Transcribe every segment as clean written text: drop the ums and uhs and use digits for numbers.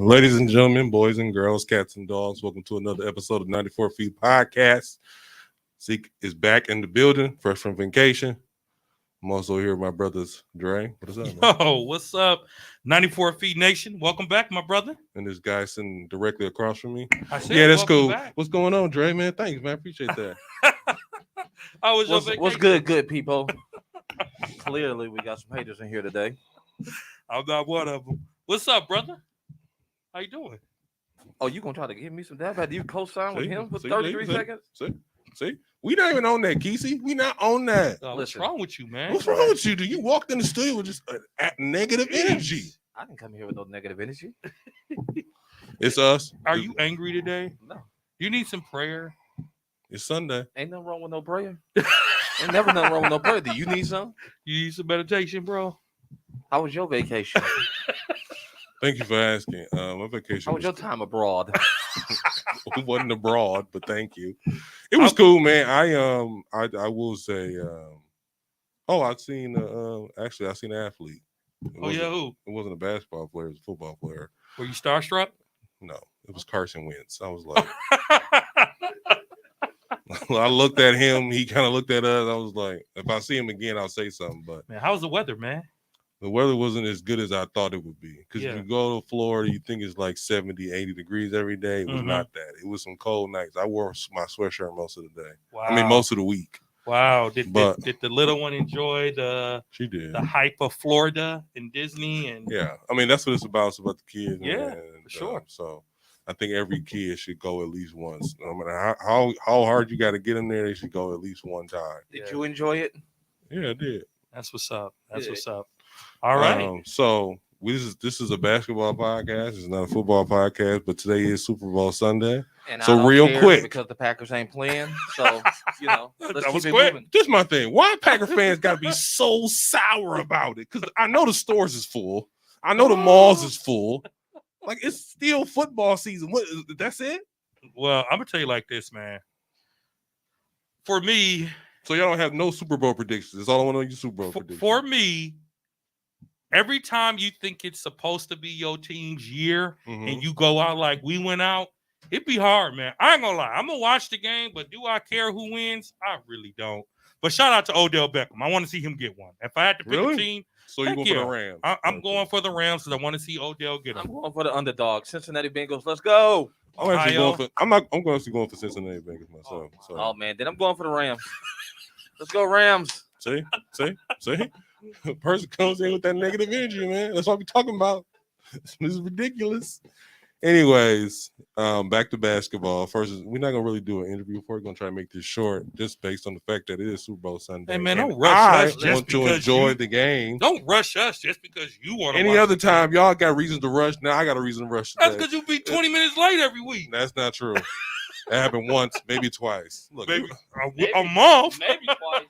Ladies and gentlemen, boys and girls, cats and dogs, welcome to another episode of 94 Feet Podcast. Zeke is back in the building, fresh from vacation. I'm also here with my brothers, Dre. What is up, man? Yo, what's up, 94 Feet Nation? Welcome back, my brother. And this guy sitting directly across from me. I said, Yeah, that's welcome cool. back. What's going on, Dre, man? Thanks, man. Appreciate that. How was your vacation? What's good, people? Clearly, we got some haters in here today. I'm not one of them. What's up, brother? How you doing? Oh, you gonna try to give me some dab? You co-sign with him for 33 seconds? See? We not even on that, Kesey. We not on that. What's wrong with you, man? What's wrong with you? You walked in the studio with just negative energy. I didn't come here with no negative energy. It's us. Are you angry today? No. You need some prayer? It's Sunday. Ain't nothing wrong with no prayer. Ain't never nothing wrong with no prayer. Do you need some? You need some meditation, bro? How was your vacation? Thank you for asking. My vacation. How was your time abroad? It wasn't abroad, but thank you. It was cool, man. I will say. I've seen. Actually, I seen an athlete. Who? It wasn't a basketball player. It was a football player. Were you starstruck? No, it was Carson Wentz. I was like, I looked at him. He kind of looked at us. I was like, if I see him again, I'll say something. But man, how's the weather, man? The weather wasn't as good as I thought it would be. Because Yeah. if you go to Florida, you think it's like 70, 80 degrees every day. It was not that. It was some cold nights. I wore my sweatshirt most of the day. Wow. I mean, most of the week. Wow. Did the little one enjoy She did. the hype of Florida and Disney? And Yeah. I mean, that's what it's about. It's about the kids. Yeah, man. for sure. So I think every kid should go at least once. No matter how hard you got to get them there, they should go at least one time. Did you enjoy it? Yeah, I did. That's what's up. Good. What's up. All right. This is a basketball podcast. It's not a football podcast, but today is Super Bowl Sunday. And So I don't real care quick. because the Packers ain't playing. So let's That keep was it quick. moving. This is my thing. Why Packer fans got to be so sour about it? Because I know the stores is full. I know the malls is full. Like, it's still football season. That's it? Well, I'm gonna tell you like this, man. For me, So y'all don't have no Super Bowl predictions. That's all I want to know. Your Super Bowl predictions. for me, every time you think it's supposed to be your team's year and you go out like we went out, it'd be hard, man. I ain't gonna lie. I'm gonna watch the game, but do I care who wins? I really don't. But shout out to Odell Beckham. I want to see him get one. If I had to pick a team, So you heck going for the Rams? I'm going for the Rams because I want to see Odell get I'm them. going for the underdog. Cincinnati Bengals. Let's go. I'm actually going for. I'm actually going for Cincinnati Bengals myself. So. Oh man, then I'm going for the Rams. Let's go Rams. See. A person comes in with that negative energy, man. That's what we're talking about. This is ridiculous. Anyways, back to basketball. First, we're not gonna really do an interview for it. We're gonna try to make this short, just based on the fact that it is Super Bowl Sunday. Hey man, and don't rush us I just want to because enjoy the game. Don't rush us just because you want to. Any other time, y'all got reasons to rush. Now I got a reason to rush. That's Today. because you be 20 minutes late every week. That's not true. It happened once, maybe twice. Look, Maybe a month. Maybe twice.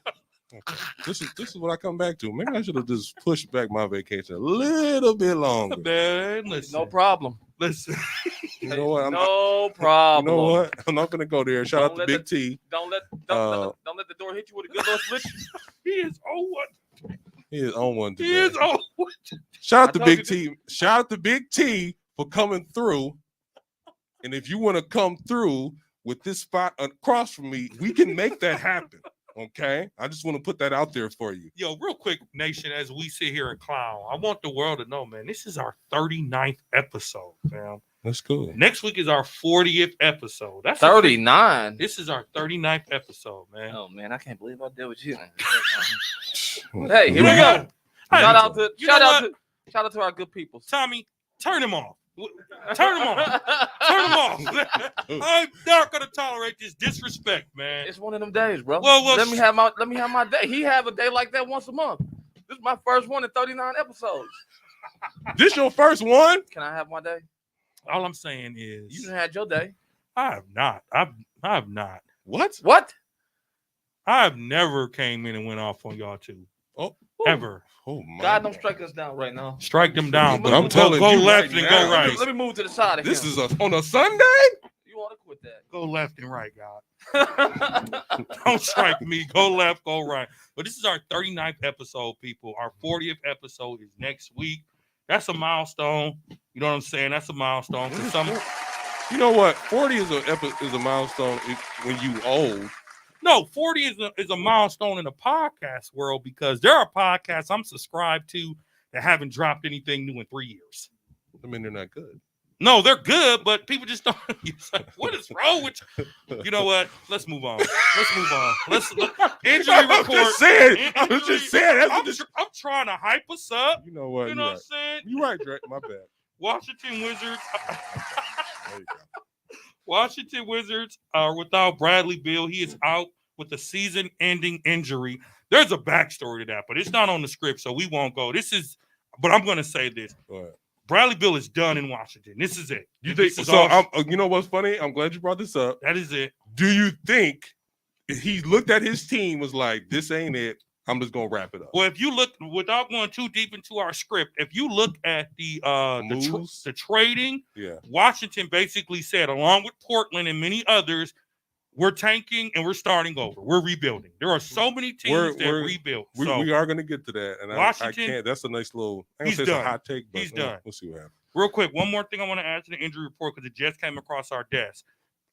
this is what I come back to. Maybe I should have just pushed back my vacation a little bit longer. Man, listen. No problem. Listen. You know what? No problem. You know what? I'm not gonna go there. Shout out to Big T. Don't let the door hit you with a good little switch. He is on one. He is on one today. He is on one. Shout out to I Big told T. Shout out to Big T for coming through. And if you want to come through with this spot across from me, we can make that happen. Okay, I just want to put that out there for you. Yo, real quick, Nation, as we sit here and clown, I want the world to know, man, this is our 39th episode, man. That's cool. Next week is our 40th episode. That's 39. This is our 39th episode, man. Oh man, I can't believe I did with you. Hey, here we Yeah. go. Shout out to our good people. Tommy, turn him off. Turn him off. Turn him off. I'm not gonna tolerate this disrespect, man. It's one of them days, bro. Well, let me have my day. He have a day like that once a month. This is my first one in 39 episodes. This your first one? Can I have my day? All I'm saying is You done had your day. I have not. I have not. What? I have never came in and went off on y'all two. Oh, ever. Oh my God, don't strike us down right now. Strike them down, but I'm telling go you left right and now. go right. Let me move to the side of This him. is on a Sunday? You want to quit that? Go left and right, God. Don't strike me. Go left, go right. But this is our 39th episode, people. Our 40th episode is next week. That's a milestone. You know what I'm saying? That's a milestone. For some, you know what? 40 is a milestone when you old. no, 40 is a milestone in the podcast world because there are podcasts I'm subscribed to that haven't dropped anything new in 3 years. I mean, they're not good. No, they're good, but people just don't. It's like, what is wrong with you? You know what? Let's move on. Let's injury report. I was just saying. I'm trying to hype us up. You know what? You know what I'm saying? You're right, Drake. My bad. Washington Wizards. There you go. Washington Wizards are without Bradley Beal. He is out with a season-ending injury. There's a backstory to that, but it's not on the script, so we won't go. But I'm going to say this. Go ahead. Bradley Beal is done in Washington. This is it. You think so? You know what's funny? I'm glad you brought this up. That is it. Do you think he looked at his team, was like, "This ain't it. I'm just gonna wrap it up"? Well, if you look, without going too deep into our script, if you look at the trading, Washington basically said, along with Portland and many others, we're tanking and we're starting over. We're rebuilding. There are so many teams that rebuild. We are going to get to that. And Washington, I can't. That's a nice little. He's done. A hot take, but he's done. We'll see what happens. Real quick, one more thing I want to add to the injury report because it just came across our desk.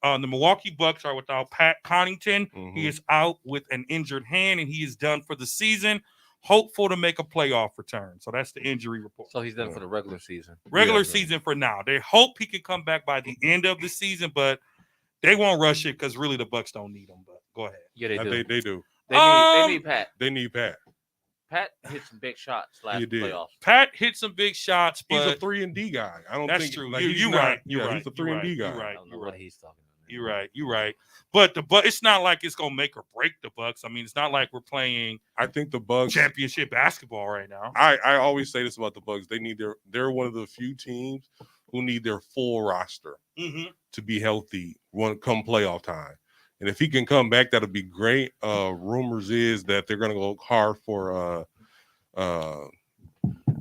The Milwaukee Bucks are without Pat Connaughton. Mm-hmm. He is out with an injured hand, and he is done for the season. Hopeful to make a playoff return. So that's the injury report. So he's done for the regular season. Season for now. They hope he can come back by the end of the season, but they won't rush it because really the Bucks don't need him. But go ahead. Yeah, they do. They do. They need Pat. They need Pat. Pat hit some big shots last playoffs. Pat hit some big shots, but he's a 3-and-D guy. I don't that's think true. Like, you're right. He's a 3-and-D guy. You're right. I don't know what he's talking about. You're right. But it's not like it's gonna make or break the Bucks. I mean, it's not like we're playing. I think the Bucks championship basketball right now. I always say this about the Bucks. They're one of the few teams who need their full roster to be healthy come playoff time. And if he can come back, that'll be great. Rumors is that they're gonna go hard for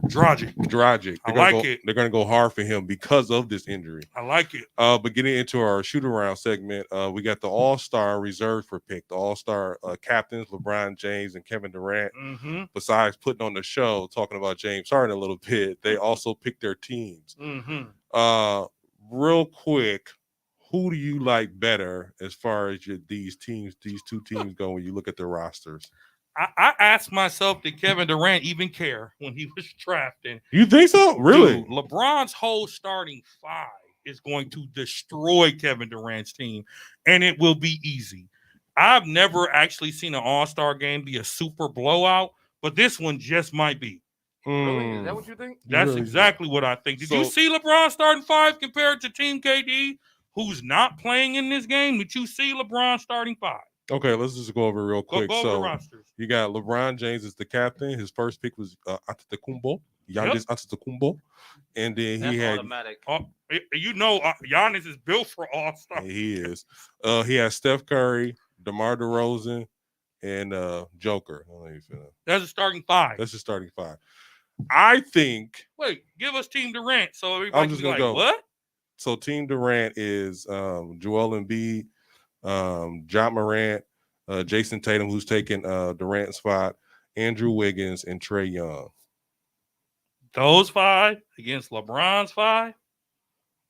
Dragic. They're going to go hard for him because of this injury. I like it. But getting into our shoot around segment, we got the All-Star reserved for pick. The All-Star captains, LeBron James and Kevin Durant. Mm-hmm. Besides putting on the show, talking about James Harden a little bit, they also picked their teams. Mm-hmm. Real quick, who do you like better as far as these two teams go when you look at their rosters? I asked myself, did Kevin Durant even care when he was drafted? You think so? Really? Dude, LeBron's whole starting five is going to destroy Kevin Durant's team, and it will be easy. I've never actually seen an all-star game be a super blowout, but this one just might be. Really? Is that what you think? That's really exactly what I think. Did you see LeBron starting five compared to Team KD, who's not playing in this game? Did you see LeBron starting five? Okay, let's just go over real quick. Go over rosters. You got LeBron James as the captain. His first pick was Antetokounmpo, Giannis Antetokounmpo, and then he had automatic. Giannis is built for all-star. Yeah, he is. He has Steph Curry, DeMar DeRozan, and Joker. That's a starting five. That's a starting five. I think. Wait, give us Team Durant so everybody can be like, go. What? So Team Durant is Joel Embiid, John Morant, Jason Tatum, who's taking Durant's spot, Andrew Wiggins, and Trae Young. Those five against LeBron's five,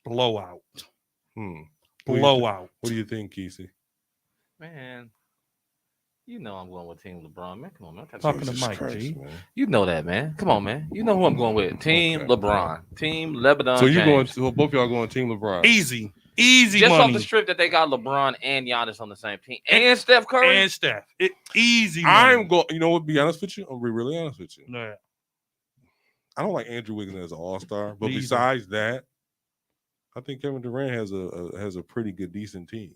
blowout. Blowout. What do you think, Kesey? Man, you know I'm going with Team LeBron, man. Come on, man. Talking to Mike, G. Man. You know that, man. Come on, man. You know who I'm going with. Team LeBron. Team Lebanon. So you're going to both of y'all going Team LeBron. Easy just money. Off the strip that they got LeBron and Giannis on the same team. And Steph Curry. And Steph. Easy money. I'm going, you know what, be honest with you? I'll be really honest with you. Yeah. I don't like Andrew Wiggins as an all-star, but besides that, I think Kevin Durant has a pretty good, decent team.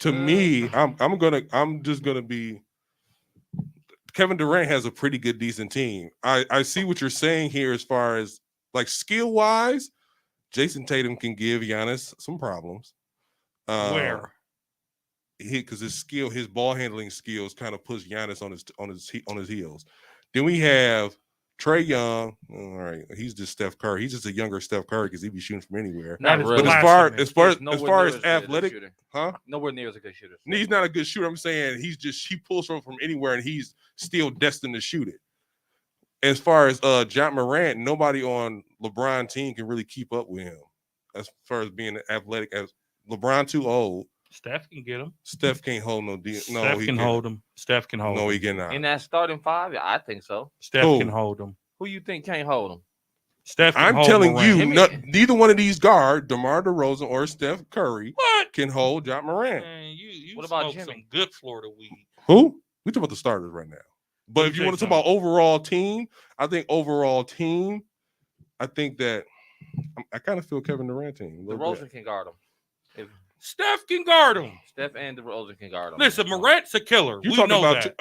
To me, I'm just gonna be. Kevin Durant has a pretty good, decent team. I see what you're saying here as far as like skill wise. Jason Tatum can give Giannis some problems. Where? Because his ball handling skills kind of push Giannis on his heels. Then we have Trae Young. All right, he's just Steph Curry. He's just a younger Steph Curry because he be shooting from anywhere. Not really. But as far as athletic, nowhere near as a good shooter. He's not a good shooter. I'm saying he pulls from anywhere and he's still destined to shoot it. as far as John Morant, nobody on LeBron team can really keep up with him as far as being athletic. As LeBron too old. Steph can get him. Steph can't hold no deal. No, Steph he can can't. hold him. Steph can hold No, him. he cannot. In that starting five, yeah, I think so. Steph Who? can hold him. Who you think can't hold him? Steph can I'm hold telling Morant. you, neither one of these guards, DeMar DeRozan or Steph Curry, What? can hold John Morant. Man, you What about smoke Jimmy? some good Florida weed. Who? We talk about the starters right now. But Let if me you tell want to you talk about overall team, I think that I kind of feel Kevin Durant team. a little bit. DeRozan can guard him. Steph can guard him. Steph and DeRozan can guard him. Listen, Morant's a killer. You're We talking know about that.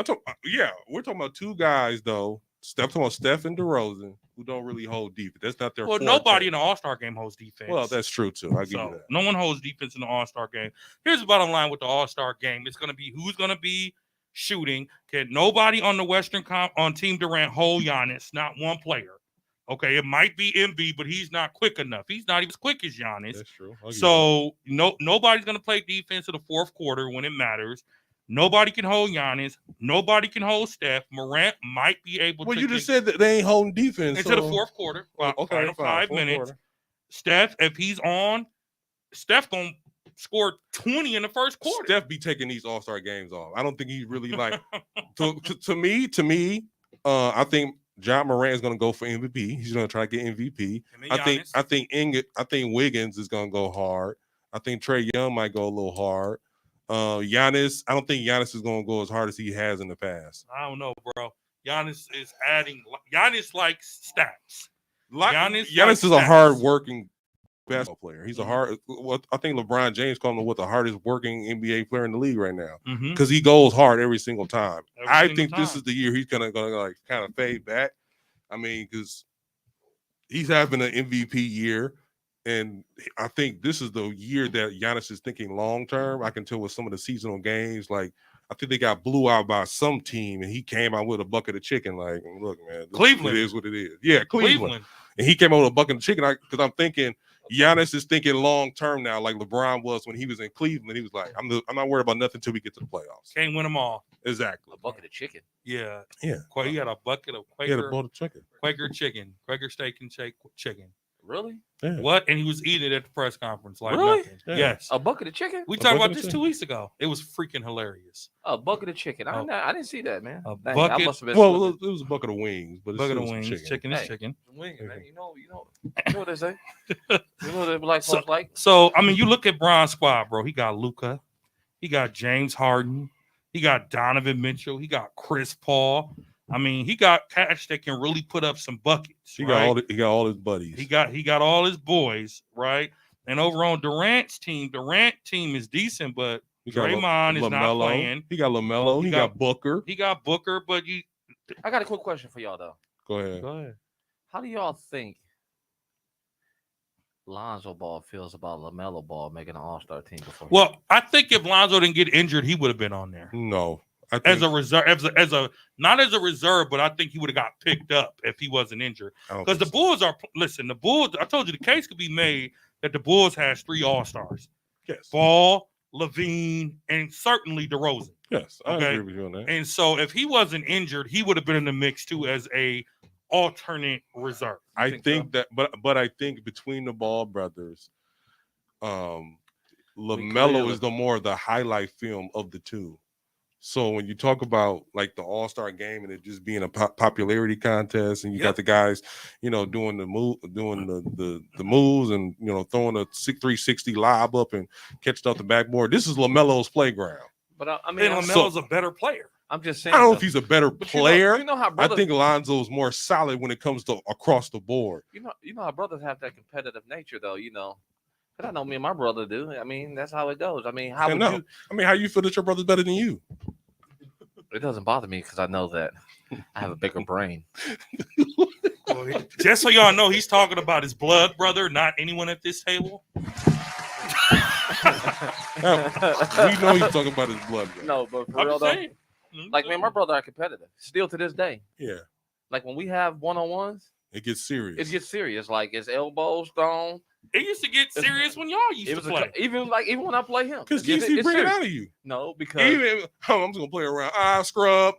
we're talking about two guys though. Talking about Steph and DeRozan who don't really hold defense. That's not their Well, forte. nobody in the All-Star game holds defense. Well, that's true too. I give you So that. no one holds defense in the All-Star game. Here's the bottom line with the All-Star game. It's going to be who's going to be shooting. Can nobody on the Western on Team Durant hold Giannis? Not one player. Okay, it might be MB, but he's not quick enough. He's not even as quick as Giannis. That's true. So nobody's going to play defense in the fourth quarter when it matters. Nobody can hold Giannis. Nobody can hold Steph. Morant might be able to. Well, you just said that they ain't holding defense into the fourth quarter. Final 5 minutes. Quarter. Steph, if he's on, Steph gonna score 20 in the first quarter. Steph be taking these All-Star games off. I don't think he really like. to me, I think John Morant is going to go for MVP. He's going to try to get MVP. I think Wiggins is going to go hard. I think Trae Young might go a little hard. Giannis, I don't think Giannis is going to go as hard as he has in the past. I don't know, bro. Giannis is adding. Giannis likes stats. Giannis is a hard-working basketball player. He's a hard. I think LeBron James called him the hardest working NBA player in the league right now because he goes hard every single time. I think this is the year he's gonna like kind of fade back. I mean, because he's having an MVP year, and I think this is the year that Giannis is thinking long term. I can tell with some of the seasonal games, like I think they got blew out by some team, and he came out with a bucket of chicken. Like, look, man, Cleveland is what it is. Yeah, Cleveland. And he came out with a bucket of chicken because I'm thinking Giannis is thinking long term now, like LeBron was when he was in Cleveland. He was like, I'm not worried about nothing until we get to the playoffs. Can't win them all. Exactly. A bucket of chicken. Yeah. Yeah. He had a bucket of Quaker. He had a bowl of chicken. Quaker chicken. Quaker steak and shake chicken. Really? Yeah. What? And he was eating it at the press conference like Really? nothing. Yeah. Yes. A bucket of chicken? We talked about this 2 weeks ago. It was freaking hilarious. A bucket of chicken. Oh. I didn't see that, man. A Dang, bucket- I must have been Well, slipping. it was a bucket of wings, but it's Bucket still of some wings. chicken. Chicken is Hey. chicken. Wings, man. Okay. You know what they say. You know what they black folks like. So, I mean, you look at Bron's squad, bro. He got Luka. He got James Harden. He got Donovan Mitchell. He got Chris Paul. I mean, he got cats that can really put up some buckets. He got all his buddies. He got all his boys, right? And over on Durant team is decent, but He got Draymond is not LaMelo. playing. He got LaMelo. He got Booker. He got Booker, but I got a quick question for y'all though. Go ahead. go ahead. How do y'all think Lonzo Ball feels about LaMelo Ball making an All-Star team before? Well, I think if Lonzo didn't get injured, he would have been on there No. I think, as a reserve, as a not as a reserve, but I think he would have got picked up if he wasn't injured. Because the Bulls are the Bulls. I told you the case could be made that the Bulls has 3 All-Stars: yes. Ball, Levine, and certainly DeRozan. Yes, I Okay. agree with you on that. And so if he wasn't injured, he would have been in the mix too as a alternate reserve. I think that, but I think between the Ball brothers, LaMelo is the more of the highlight film of the two. So when you talk about like the All-Star game and it just being a popularity contest, and you got the guys, doing the move, doing the moves, and throwing a 360 lob up and catching off the backboard. This is LaMelo's playground. But I mean, LaMelo's a better player. I'm just saying. I don't know if he's a better But player. You know how I brothers, think Lonzo's more solid when it comes to across the board. you know how brothers have that competitive nature though. But I know me and my brother do. I mean, that's how it goes. I mean, how would you? I mean, how you feel that your brother's better than you? It doesn't bother me because I know that I have a bigger brain. Just so y'all know, he's talking about his blood brother, not anyone at this table. We know he's talking about his blood. Bro. No, but for I'm real just though, saying. like man, my brother are competitive still to this day. Yeah, Like when we have one-on-ones, it gets serious. it gets serious. Like his elbows thrown. It used to get serious when y'all used to play. Even when I play him. Because It's DC bring it serious. out of you. No, because Even I'm just gonna play around. Scrub.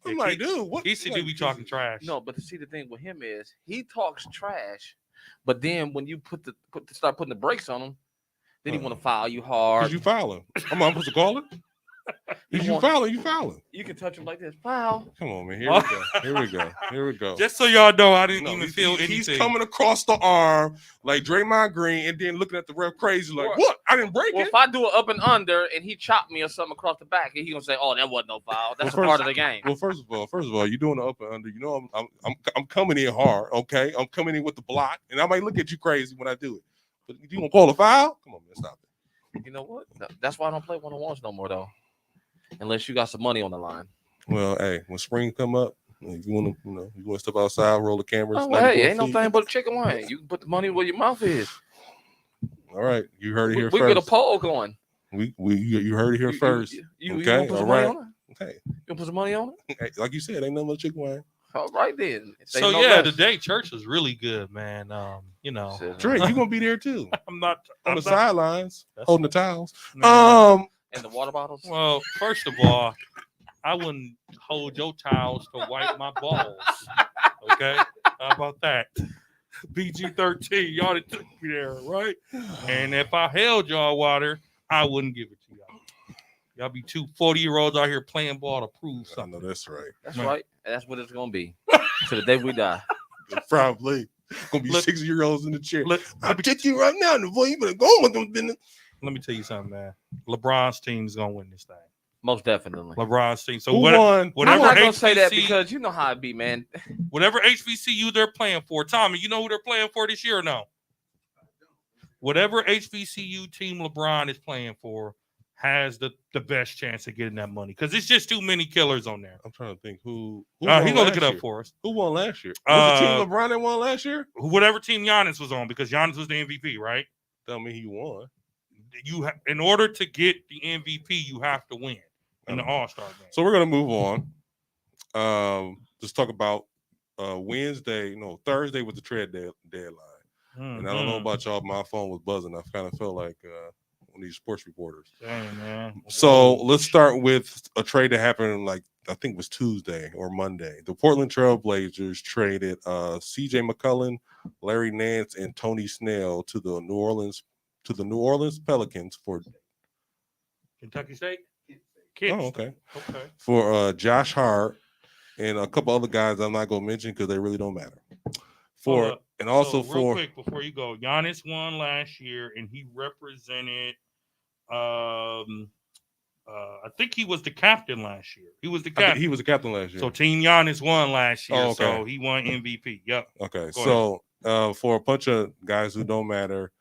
I'm like, dude, what? He do be talking trash. No, but see, the thing with him is he talks trash, but then when you start putting the brakes on him, then he want to foul you hard. Because you fouling. I'm supposed to call it? If you fouling, you fouling. You can touch him like this. Foul. Come on, man. Here we go. Here we go. Here we go. Just so y'all know, I didn't even feel anything. He's coming across the arm like Draymond Green and then looking at the ref crazy like, what? I didn't break it. If I do an up and under and he chopped me or something across the back, and he gonna say, "Oh, that wasn't no foul. That's a part of the game." Well, first of all, you're doing the up and under. You know, I'm coming in hard. Okay, I'm coming in with the block, and I might look at you crazy when I do it. But you gonna call a foul? Come on, man, stop it. You know what? That's why I don't play one-on-ones no more, though. Unless you got some money on the line. Well, hey, when spring come up, if you want to step outside, roll the cameras. Oh, well, hey, ain't no thing but a chicken wing. You can put the money where your mouth is. All right, you heard it here we first. We get a poll going. You heard it here first. You okay, all right. Okay, you gonna put some money on it? Hey, like you said, ain't nothing but chicken wing. All right then. So yeah, today church was really good, man. Trey, you gonna be there too? I'm not on the sidelines holding the towels. And the water bottles. Well, first of all, I wouldn't hold your towels to wipe my balls. Okay, how about that? PG-13, y'all that took me there, right? And if I held y'all water, I wouldn't give it to y'all. Y'all be 2 40-year-olds out here playing ball to prove something. I know that's right. That's right. And that's what it's gonna be to the day we die. Probably gonna be 6-year-olds in the chair. I'll take you right now, the boy. You better go with them business. Let me tell you something, man. LeBron's team is gonna win this thing. Most definitely. LeBron's team. So who won? I'm Whatever not gonna say that because you know how it be, man. Whatever HBCU they're playing for, Tommy, you know who they're playing for this year or no? Whatever HBCU team LeBron is playing for has the best chance of getting that money because it's just too many killers on there. I'm trying to think who he gonna look it up for us. Who won last year? Was the team LeBron that won last year? Whatever team Giannis was on, because Giannis was the MVP, right? Tell me he won. In order to get the MVP, you have to win in the All-Star game. So we're gonna move on. Let's talk about Thursday was the trade deadline. And I don't know about y'all, my phone was buzzing. I kind of felt like one of these sports reporters. Dang, man. So let's start with a trade that happened I think it was Tuesday or Monday. The Portland Trail Blazers traded CJ McCollum, Larry Nance, and Tony Snell to the New Orleans Pelicans for Kentucky State. Oh, okay. For Josh Hart and a couple other guys I'm not gonna mention because they really don't matter. Real quick before you go, Giannis won last year and he represented. I think he was the captain last year. He was the captain. He was the captain last year. So Team Giannis won last year. So he won MVP. Yep. Okay. So for a bunch of guys who don't matter,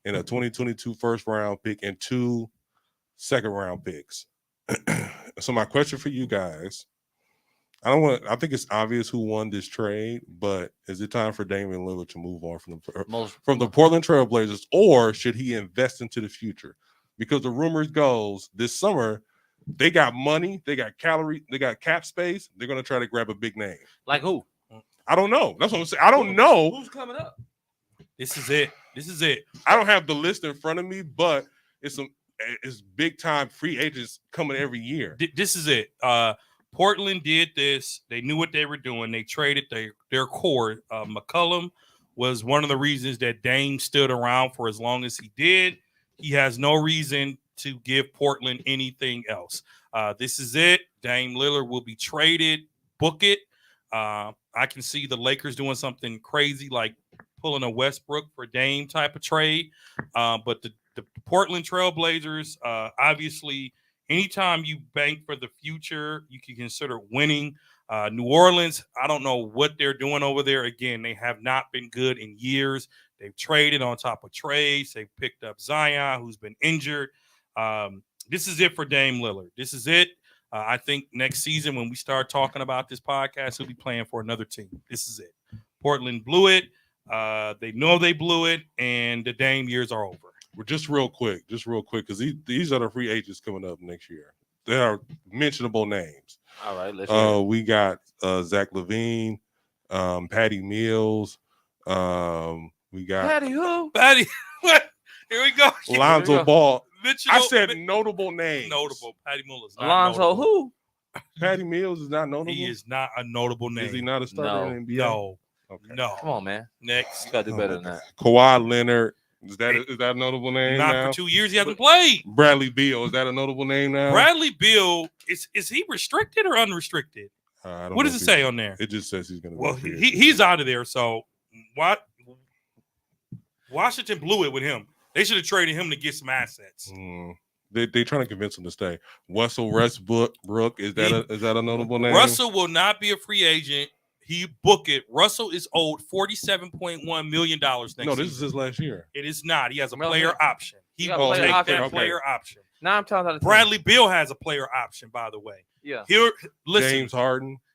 in a 2022 first round pick and 2 second round picks. So my question for you guys, I think it's obvious who won this trade, but is it time for Damian Lillard to move on from the Portland Trail Blazers, or should he invest into the future? Because the rumors goes this summer, they got money, they got they got cap space. They're going to try to grab a big name. Like who? I don't know. That's what I'm saying. I don't know. Who's coming up? This is it. I don't have the list in front of me, but it's big time free agents coming every year. This is it. Portland did this. They knew what they were doing. They traded their core. McCollum was one of the reasons that Dame stood around for as long as he did. He has no reason to give Portland anything else. This is it. Dame Lillard will be traded. Book it. I can see the Lakers doing something crazy like pulling a Westbrook for Dame type of trade. But the Portland Trail Blazers, obviously, anytime you bank for the future, you can consider winning. New Orleans, I don't know what they're doing over there. Again, they have not been good in years. They've traded on top of trades. They've picked up Zion, who's been injured. This is it for Dame Lillard. This is it. I think next season when we start talking about this podcast, he'll be playing for another team. This is it. Portland blew it. They know they blew it, and the Dame years are over. Well, just real quick, because these are the free agents coming up next year. They are mentionable names. All right, let's hear it. We got Zach LaVine, Patty Mills. We got Patty who? Patty. Here we go. Lonzo Ball. Mitchell, I said notable names. Notable. Patty Mills. Alonzo who? Patty Mills is not notable. He is not a notable name. Is he not a starter in the NBA? No. Okay. No. Come on, man. Next. You gotta do better than that. Kawhi Leonard. Is that a notable name Not now? for 2 years. He hasn't played. Bradley Beal. Is that a notable name now? Bradley Beal, is he restricted or unrestricted? I don't What know does if it say on there? It just says he's going to Well, be free. he's out of there. So what? Washington blew it with him. They should have traded him to get some assets. They trying to convince him to stay. Russell Westbrook. Is that a notable name? Russell will not be a free agent. He book it. Russell is owed $47.1 million next season. No, this is his last year. It is not. He has a Well, player option. He got will player take option, that okay. player option. Now I'm talking about Bradley Beal has a player option, by the way. Yeah. Here, listen.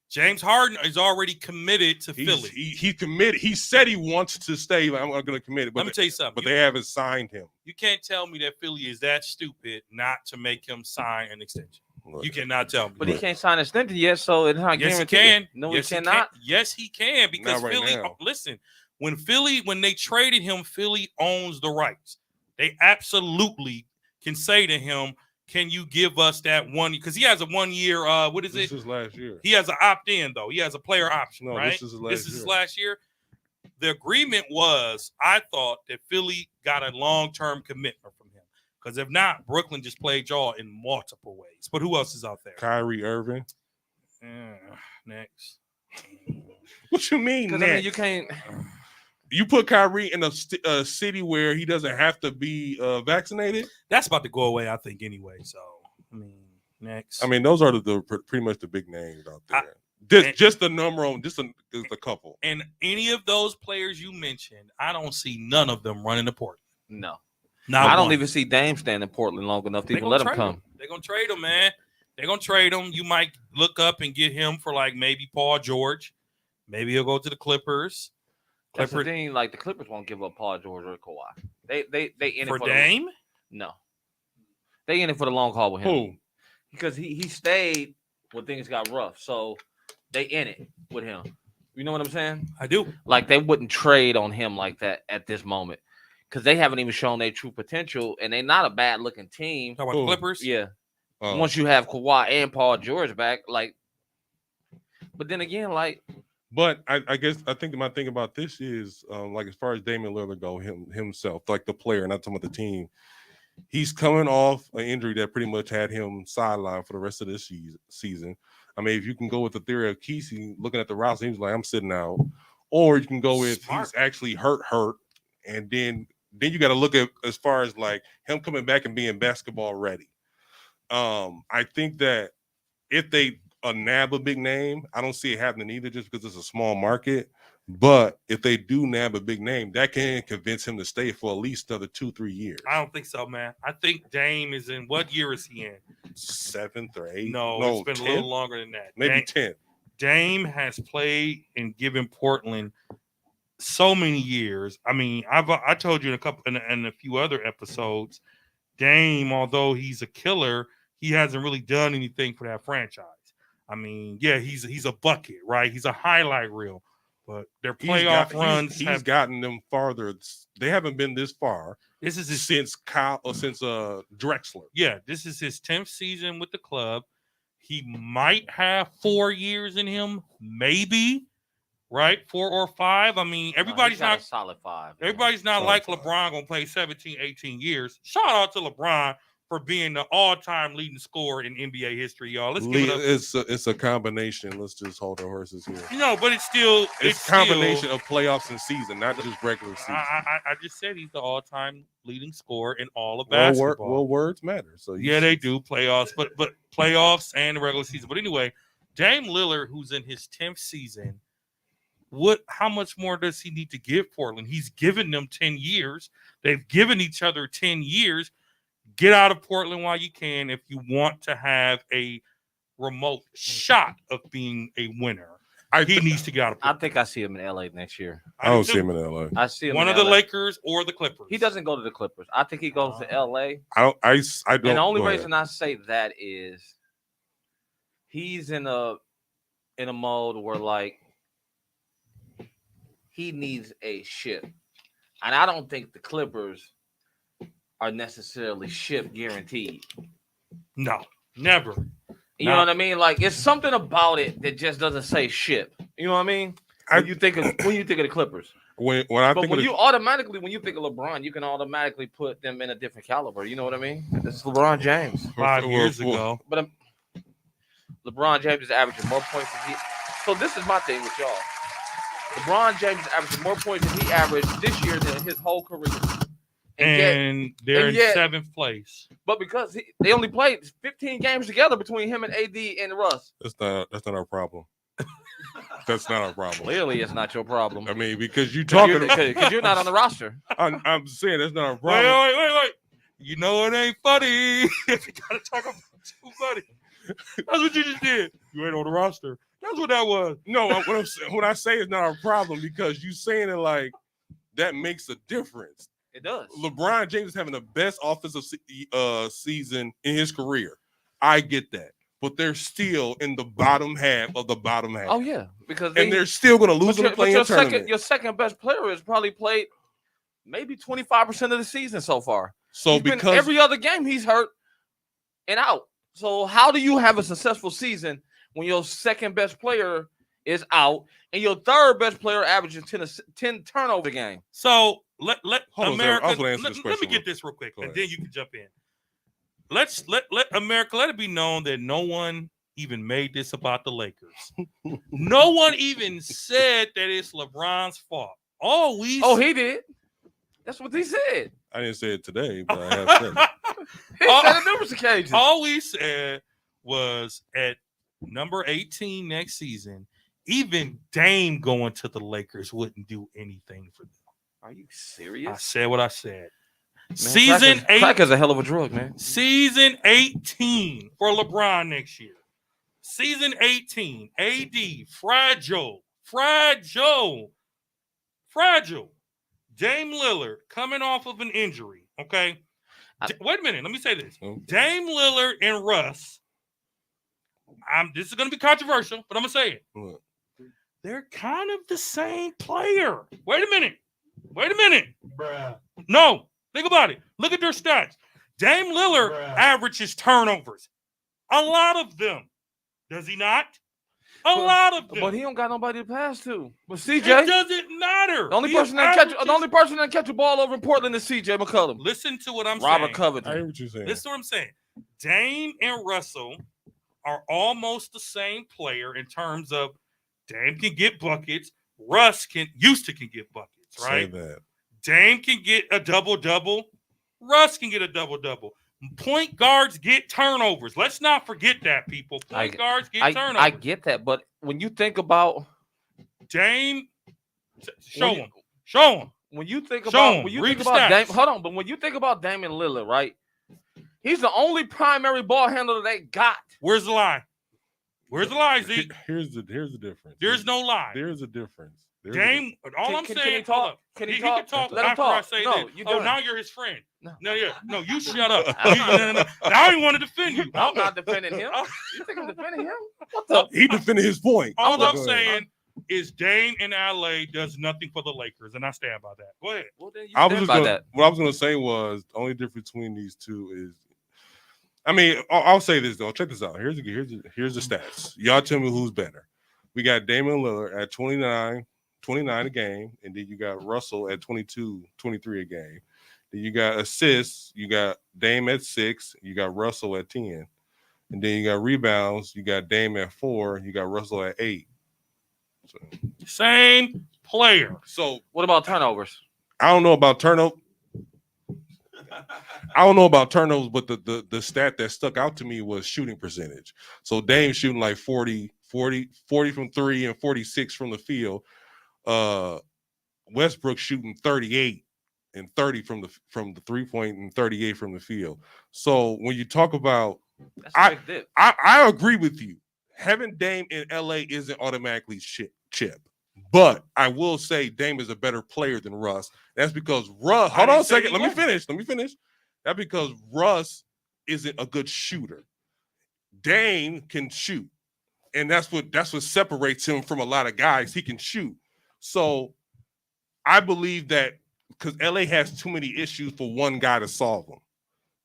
James Harden is already committed to Philly. He committed. He said he wants to stay. I'm going to commit it. Let me tell you something. But they haven't signed him. You can't tell me that Philly is that stupid not to make him sign an extension. Look, You cannot tell me. But he can't sign an extension yet, so it's not Yes, he guaranteed. can. No, yes, he cannot. Yes, he can because Not right Philly. now. Listen, when they traded him, Philly owns the rights. They absolutely can say to him, "Can you give us that one?" Because he has a 1 year. What is This it? is last year. He has an opt-in though. He has a player option. No, right? this is his last year. The agreement was, I thought that Philly got a long-term commitment from him. Because if not, Brooklyn just played y'all in multiple ways. But who else is out there? Kyrie Irving. Next. What you mean? Because I mean, you can't. You put Kyrie in a city where he doesn't have to be vaccinated. That's about to go away, I think, anyway. So, I mean, next. I mean, those are the pretty much the big names out there. Just the number on just the couple. And any of those players you mentioned, I don't see none of them running to Portland. No. Not I don't one. even see Dame staying in Portland long enough to They even gonna let him trade come. They're going to trade him, man. They're going to trade him. You might look up and get him for like maybe Paul George. Maybe he'll go to the Clippers. That's the thing. Like the Clippers won't give up Paul George or Kawhi. They in it For for Dame? No. They in it for the long haul with him. Who? Because he stayed when things got rough. So they in it with him. You know what I'm saying? I do. Like they wouldn't trade on him like that at this moment. Because they haven't even shown their true potential, and they're not a bad looking team. Talk about the Clippers? Yeah. Once you have Kawhi and Paul George back, like, but then again, like, but I guess I think my thing about this is like as far as Damian Lillard go, himself, like the player, not talking about the team. He's coming off an injury that pretty much had him sidelined for the rest of this season. I mean, if you can go with the theory of Kesey looking at the roster, he's like, I'm sitting out, or you can go with he's actually hurt, and then you got to look at as far as like him coming back and being basketball ready. I think that if they nab a big name, I don't see it happening either just because it's a small market. But if they do nab a big name, that can convince him to stay for at least another 2-3 years. I don't think so, man. I think Dame is in, what year is he in? 7th or 8th? No, it's been 10th? a little longer than that. Maybe 10th. Dame has played and given Portland so many years. I mean, I told you in a few other episodes, Dame, although he's a killer, he hasn't really done anything for that franchise. I mean, yeah, he's a bucket, right? He's a highlight reel, but their playoff runs he's gotten them farther. They haven't been this far. This is his, since Drexler. Yeah, this is his 10th season with the club. He might have 4 years in him, maybe, right? 4 or 5. I mean, everybody's not a solid 5. Everybody's not like LeBron gonna play 17, 18 years. Shout out to LeBron for being the all-time leading scorer in NBA history, y'all. Let's give it up. It's a combination. Let's just hold our horses here. No, but it's a combination of playoffs and season, not just regular season. I just said he's the all-time leading scorer in all of basketball. Well, words matter. So yeah, they do playoffs, but playoffs and the regular season. But anyway, Dame Lillard, who's in his 10th season, how much more does he need to give Portland? He's given them 10 years. They've given each other 10 years. Get out of Portland while you can if you want to have a remote shot of being a winner. He needs to get out of Portland. I think I see him in LA next year. I don't see him in LA. I see him one in of the LA. Lakers or the Clippers. He doesn't go to the Clippers. I think he goes to LA. I don't. And the only reason I say that is he's in a mode where like he needs a ship. And I don't think the Clippers are necessarily ship guaranteed. No, never. You know what I mean? Like it's something about it that just doesn't say ship. You know what I mean? When you think of the Clippers. When you think of LeBron, you can automatically put them in a different caliber. You know what I mean? This is LeBron James. 5 years ago. But LeBron James is averaging more points than he. So this is my thing with y'all. LeBron James is averaging more points than he averaged this year than his whole career. And they're in 7th place. But because they only played 15 games together between him and AD and Russ. That's not our problem. That's not our problem. Clearly, it's not your problem. I mean, because you're talking because you're not on the roster. I'm saying that's not our problem. Wait. You know it ain't funny if you gotta talk about too funny. That's what you just did. You ain't on the roster. That's what that was. No, what I say is not our problem because you saying it like that makes a difference. It does. LeBron James is having the best offensive season in his career. I get that. But they're still in the bottom half of the bottom half. Oh, yeah. Because they're still going to lose in the play-in tournament. Your second best player has probably played maybe 25% of the season so far. So because every other game he's hurt and out. So how do you have a successful season when your second best player is out and your third best player averages 10 turnover a game? So let America. Let me get this real quick, and then you can jump in. Let America let it be known that no one even made this about the Lakers. No one even said that it's LeBron's fault. He did. That's what he said. I didn't say it today, but I have said it. He said it numerous occasions. All we said was at number 18 next season, even Dame going to the Lakers wouldn't do anything for them. Are you serious? I said what I said. Man, Season 8. Crack is a hell of a drug, man. Season 18 for LeBron next year. Season 18. AD. Fragile. Dame Lillard coming off of an injury. Okay. Wait a minute. Let me say this. Okay. Dame Lillard and Russ. This is going to be controversial, but I'm going to say it. What? They're kind of the same player. Wait a minute. Bruh. No. Think about it. Look at their stats. Dame Lillard averages turnovers. A lot of them. Does he not? A lot of them. But he don't got nobody to pass to. But CJ. It doesn't matter. The only person that catch a ball over in Portland is CJ McCollum. Listen to what I'm Robert saying. Covington. I hear what you're saying. Listen to what I'm saying. Dame and Russell are almost the same player in terms of Dame can get buckets. Russ can get buckets, right? Say that. Dame can get a double-double. Russ can get a double-double. Point guards get turnovers. Let's not forget that, people. Point guards get turnovers. I get that, but when you think about Dame, show him. When you think Show about him. Read the stats. Dame, hold on. But when you think about Damian Lillard, right? He's the only primary ball handler they got. Where's the lie? Zeke? Here's the difference. There's no lie. There's a difference. Dame, I'm saying, can he talk? Can he talk? can talk Let him after talk. I say No, this. you Oh, done. now you're his friend. No, You shut up. No. Now he want to defend you. I'm not defending him. You think I'm defending him? What the? He defended his point. All Go I'm ahead. saying is Dame in LA does nothing for the Lakers, and I stand by that. Go ahead. Well, then you What I was gonna say was the only difference between these two is, I mean, I'll say this though. Check this out. Here's the stats. Y'all tell me who's better. We got Damian Lillard at 29 a game, and then you got Russell at 22, 23 a game. Then you got assists. You got Dame at 6. You got Russell at 10, and then you got rebounds. You got Dame at 4. You got Russell at 8. So, Same player. so What about turnovers? I don't know about turnovers, but the stat that stuck out to me was shooting percentage. So Dame shooting like 40 from 3 and 46 from the field. Westbrook shooting 38 and 30 from the 3-point and 38 from the field. So when you talk about, That's a big dip. I agree with you. Having Dame in LA isn't automatically chip. But I will say Dame is a better player than Russ. That's because Russ. Hold on a second. Let me finish. That's because Russ isn't a good shooter. Dame can shoot, and that's what separates him from a lot of guys. He can shoot. So I believe that because LA has too many issues for one guy to solve them.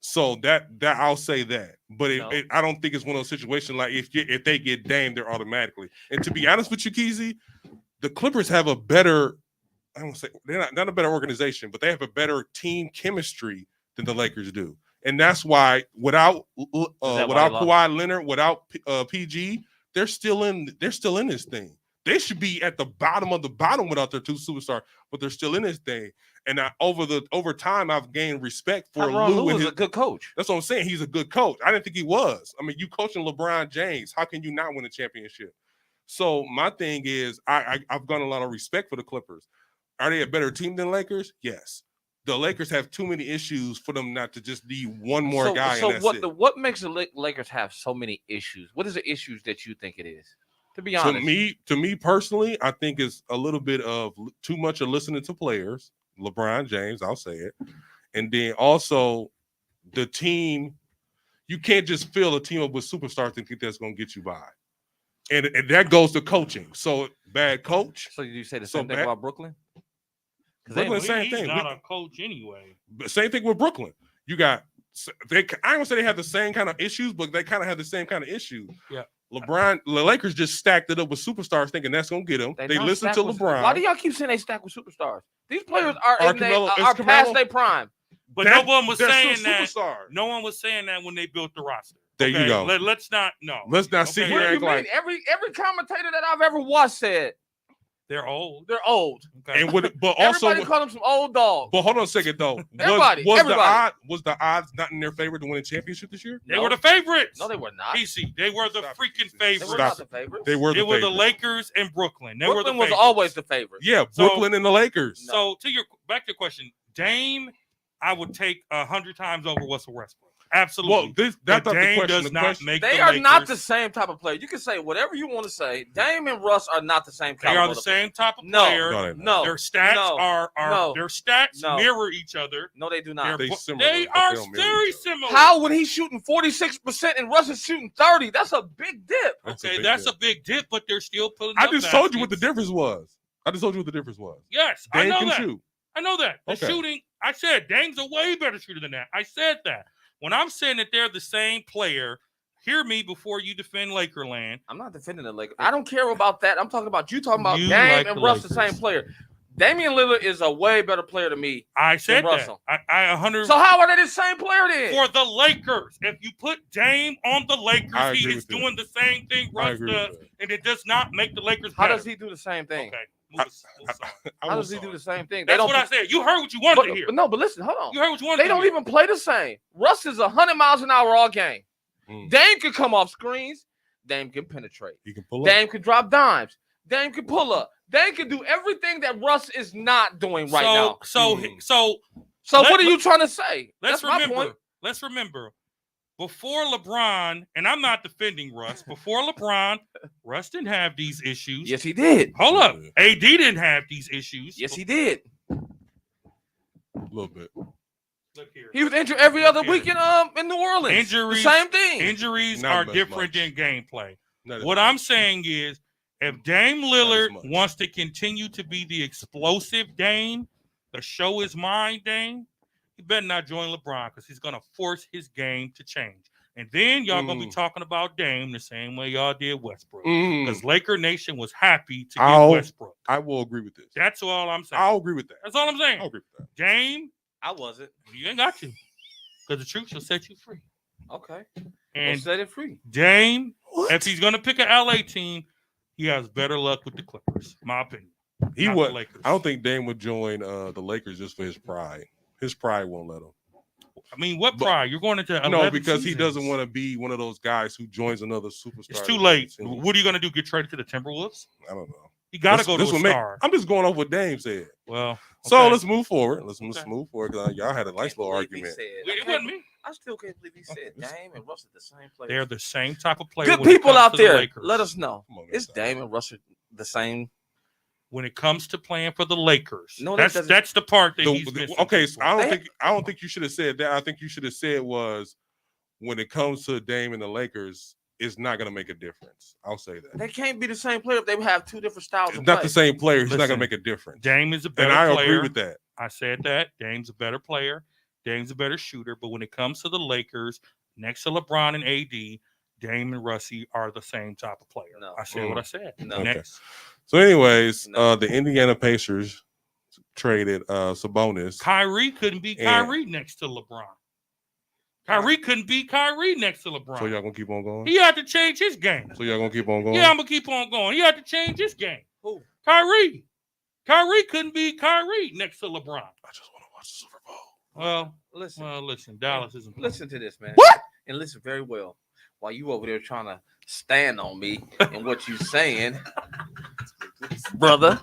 So that I'll say that, but I don't think it's one of those situations like if they get Dame, they're automatically. And to be honest with you, Keezy, the Clippers have a better, I don't say they're not a better organization, but they have a better team chemistry than the Lakers do, and that's why without Kawhi Leonard, without PG, they're still in this thing. They should be at the bottom of the bottom without their two superstars, but they're still in this thing. And over time, I've gained respect for Lou. Lou is a good coach. That's what I'm saying. He's a good coach. I didn't think he was. I mean, you coaching LeBron James. How can you not win a championship? So my thing is, I've got a lot of respect for the Clippers. Are they a better team than Lakers? Yes. The Lakers have too many issues for them not to just be one more guy. So and that's what makes the Lakers have so many issues? What is the issues that you think it is? To be honest, to me personally, I think it's a little bit of too much of listening to players. LeBron James, I'll say it, and then also the team. You can't just fill a team up with superstars and think that's going to get you by, and that goes to coaching. So bad coach. So you say the same thing about Brooklyn? Brooklyn, same thing. He's not a coach anyway. Same thing with Brooklyn. You got I don't say they have the same kind of issues, but they kind of have the same kind of issues. Yeah. The Lakers just stacked it up with superstars, thinking that's gonna get them. They listen to LeBron. Why do y'all keep saying they stack with superstars? These players are past their prime. But no one was saying that. No one was saying that when they built the roster. There you go. Let's not sit here and act like every commentator that I've ever watched said they're old. They're old. Okay. And but also everybody called them some old dogs. But hold on a second though. Everybody. Was the odds not in their favor to win a championship this year? They were the favorites. No, they were not. PC. They were the freaking favorites. They were not the favorites. They were the Lakers and Brooklyn. Brooklyn was always the favorites. Yeah, Brooklyn and the Lakers. So back to your question, Dame, I would take 100 times over Russell Westbrook. Absolutely. Well, that's not Dame the question. does not make they are not the same type of player. You can say whatever you want to say. Dame and Russ are not the same caliber. They are the same type of player. No. Their stats their stats mirror each other. No, they do not. They are very similar. How when he's shooting 46% and Russ is shooting 30? That's a big dip. That's a big dip, but they're still pulling. I just told you what the difference was. Yes, Dame I know can that. Shoot. I know that. The shooting. I said Dame's a way better shooter than that. I said that. When I'm saying that they're the same player, hear me before you defend Lakerland. I'm not defending the Lakers. I don't care about that. I'm talking about you talking about Dame and Russ, the same player. Damian Lillard is a way better player to me. I said than Russell. that. I 100. So how are they the same player then? For the Lakers, if you put Dame on the Lakers, he is doing the same thing Russ does, and it does not make the Lakers better. How does he do the same thing? Okay. How does he do the same thing? That's what I said. You heard what you wanted to hear. But listen, hold on. You heard what you wanted to hear. They don't even play the same. Russ is 100 miles an hour all game. Dame can come off screens. Dame can penetrate. He can pull up. Dame can drop dimes. Dame can pull up. Dame can do everything that Russ is not doing right now. So what are you trying to say? That's my point. Let's remember. Before LeBron, and I'm not defending Russ, before LeBron, Russ didn't have these issues. Yes, he did. Hold up. AD didn't have these issues. Yes, he did. A little bit. Look here. He was injured every other week in New Orleans. Injuries, the same thing. Injuries are different than gameplay. What I'm saying is, if Dame Lillard wants to continue to be the explosive Dame, the show is mine Dame, he better not join LeBron because he's going to force his game to change. And then y'all going to be talking about Dame the same way y'all did Westbrook. Because Laker Nation was happy to get Westbrook. I will agree with this. That's all I'm saying. I'll agree with that. That's all I'm saying. I'll agree with that. Dame. I wasn't. You ain't got to. Because the truth shall set you free. Okay. And set it free. Dame, if he's going to pick an LA team, he has better luck with the Clippers. My opinion. He would. I don't think Dame would join the Lakers just for his pride. His pride won't let him. I mean, what pride? You're going into because he doesn't want to be one of those guys who joins another superstar. It's too late. What are you going to do? Get traded to the Timberwolves? I don't know. You got to go to a star. I'm just going off what Dame said. Well, okay. So let's move forward. Move forward because y'all had a nice little argument. It wasn't me. I still can't believe he said Dame and Russell the same player. They're the same type of player. Good people out there, let us know. Is Dame and Russell the same? When it comes to playing for the Lakers, no, that's the part that he's missing. Okay, so I don't think you should have said that. I think you should have said was when it comes to Dame and the Lakers, it's not going to make a difference. I'll say that. They can't be the same player if they have two different styles. It's not the same player. He's not going to make a difference. Dame is a better player. And I agree with that. I said that. Dame's a better player. Dame's a better shooter, but when it comes to the Lakers, next to LeBron and AD, Dame and Russie are the same type of player. No. I said what I said. No. Okay. Next. So, anyways, No. the Indiana Pacers traded Sabonis. Kyrie couldn't beat Kyrie next to LeBron. Kyrie couldn't beat Kyrie next to LeBron. So y'all gonna keep on going? He had to change his game. So y'all gonna keep on going? Yeah, I'm gonna keep on going. He had to change his game. Who? Kyrie. Kyrie couldn't beat Kyrie next to LeBron. I just want to watch the Super Bowl. Listen. Dallas isn't. Listen to this, man. What? And listen very well. While you over there trying to stand on me and what you saying, brother.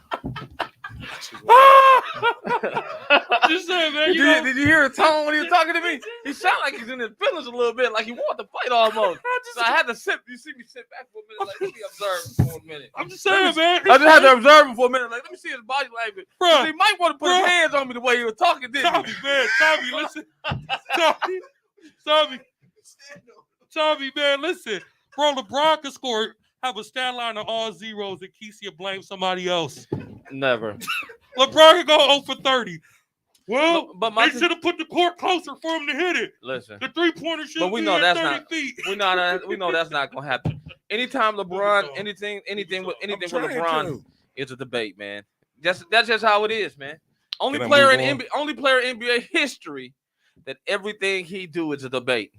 Just saying, man. Did you hear the tone when he was talking to me? He sounded like he's in his feelings a little bit, like he wanted to fight almost. So I had to sit. You see me sit back for a minute, like let me observe for a minute. I'm just saying, man. I just had to observe him for a minute, like let me see his body language. Bro, he might want to put his hands on me the way he was talking, didn't he? Tommy, listen. Tommy, man, listen. Bro, LeBron could score, have a stat line of all zeros and Keisha blame somebody else. Never. LeBron could go 0 for 30. Well, but they should have put the court closer for him to hit it. Listen. The three-pointer should But we be know at that's 30 not. feet. We know that's not gonna happen. Anytime LeBron, anything with LeBron is a debate, man. That's just how it is, man. Only player in NBA history that everything he do is a debate.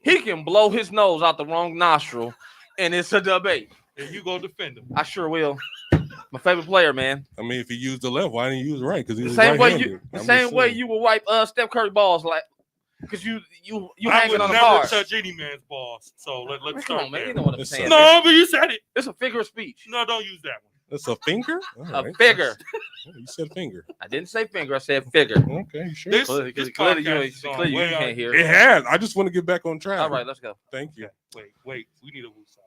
He can blow his nose out the wrong nostril, and it's a debate. And you go defend him. I sure will. My favorite player, man. I mean, if he used the left, why didn't he use the right? Because The same way you will wipe Steph Curry balls, like because you hanging on the never bars. touch any man's balls. So let's Come start on, man. there. You know what I'm saying? No, but you said it. It's a figure of speech. No, don't use that one. That's a finger? All A figure. You said finger. I didn't say finger. I said figure. Okay, you sure? This Clearly podcast is you going way can't out. hear. It has. I just want to get back on track. All right, let's go. Thank you. Wait. We need a woo song.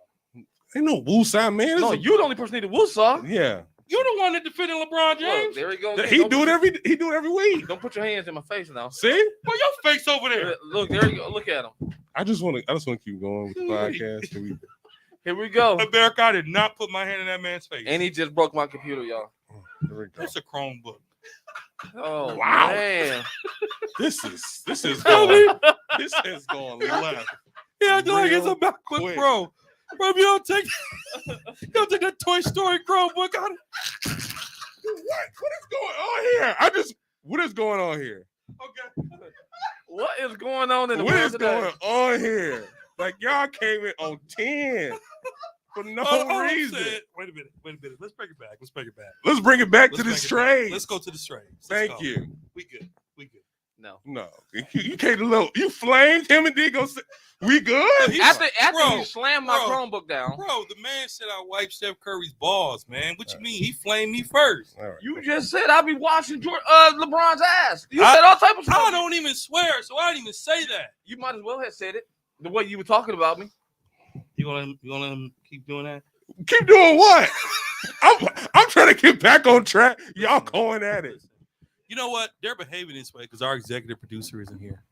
Ain't no woo sign, man. No, you the only person need a woo saw. Yeah. You're the one that defended LeBron James. Look, there we go. He do it every week. Don't put your hands in my face now. See? Put your face over there. Look, there you go. Look at him. I just want to keep going with the podcast. Here we go. America, I did not put my hand in that man's face. And he just broke my computer, y'all. Here we go. It's a Chromebook. Oh Wow. man. This is going left. Yeah, I feel like it's Real a backwards, quick. bro. Bro, you don't take that Toy Story Chromebook out. What is going on here? What is going on here? Okay. What is going on in the What world is today? going on here? Like y'all came in on 10 for no reason. Wait a minute. Let's bring it back. Let's bring it back to Let's this bring it back. trade. Let's go to the trade. Thank you. We good. No. You can't you flamed him and did go say, we good? After Bro, you slammed my bro. Chromebook down, Bro, the man said I wiped Steph Curry's balls, man. What you mean? He flamed me first. All right. you just said I'll be watching LeBron's ass. You said all type of stuff. I don't even swear, so I didn't even say that. You might as well have said it the way you were talking about me. You gonna let him keep doing that? Keep doing what? I'm trying to get back on track. Y'all going at it. You know what? They're behaving this way because our executive producer isn't here.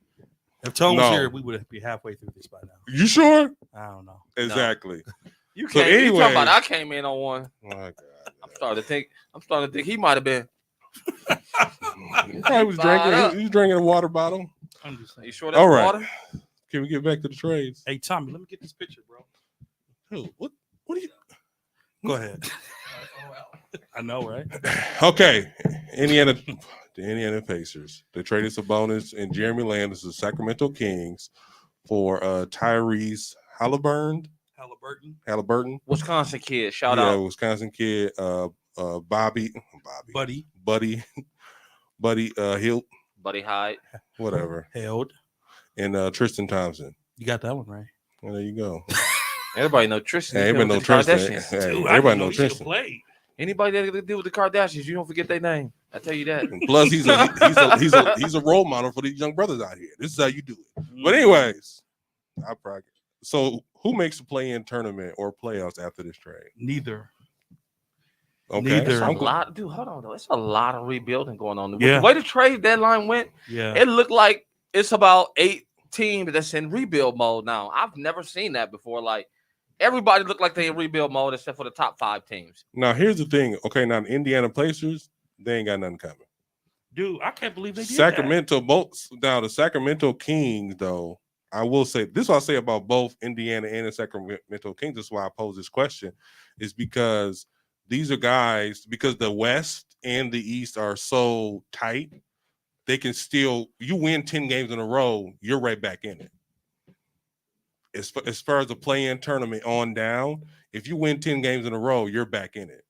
If Tone was here, we would be halfway through this by now. You sure? I don't know. Exactly. You So can't. You talking anyway. about I came in on one. Oh my God. I'm starting to think he might have been. He probably was drinking. He was drinking a water bottle. I'm just saying. You sure that's All right. water? Can we get back to the trades? Hey, Tommy, let me get this picture, bro. Who? What are you? Go ahead. I know, right? Okay, the Indiana Pacers. They traded Sabonis and Jeremy Lamb to the Sacramento Kings for Tyrese Halliburton. Wisconsin kid. Shout out. Wisconsin kid. Buddy Hilt, Buddy Hyde. whatever, Held. and Tristan Thompson. You got that one right. Well, there you go. Everybody know Tristan. Hey, everybody know with the Tristan. Kardashians. Hey, Dude, everybody know he should've Tristan. played. Anybody that deal with the Kardashians, you don't forget their name. I tell you that. And plus, he's a role model for these young brothers out here. This is how you do it. But anyways, so who makes the play-in tournament or playoffs after this trade? Neither. Okay, Neither. so A I'm go- lot, dude. Hold on, though. It's a lot of rebuilding going on. With Yeah. the way the trade deadline went, Yeah. it looked like it's about 8 teams that's in rebuild mode now. I've never seen that before. Like everybody looked like they in rebuild mode except for the top 5 teams. Now here's the thing. Okay, now the Indiana Pacers, they ain't got nothing coming. Dude, I can't believe they did Sacramento, both now the Sacramento Kings, though, I will say this is what I say about both Indiana and the Sacramento Kings. That's why I pose this question, is because these are guys, because the West and the East are so tight, they can still, you win 10 games in a row, you're right back in it. As far as the play-in tournament on down, if you win 10 games in a row, you're back in it.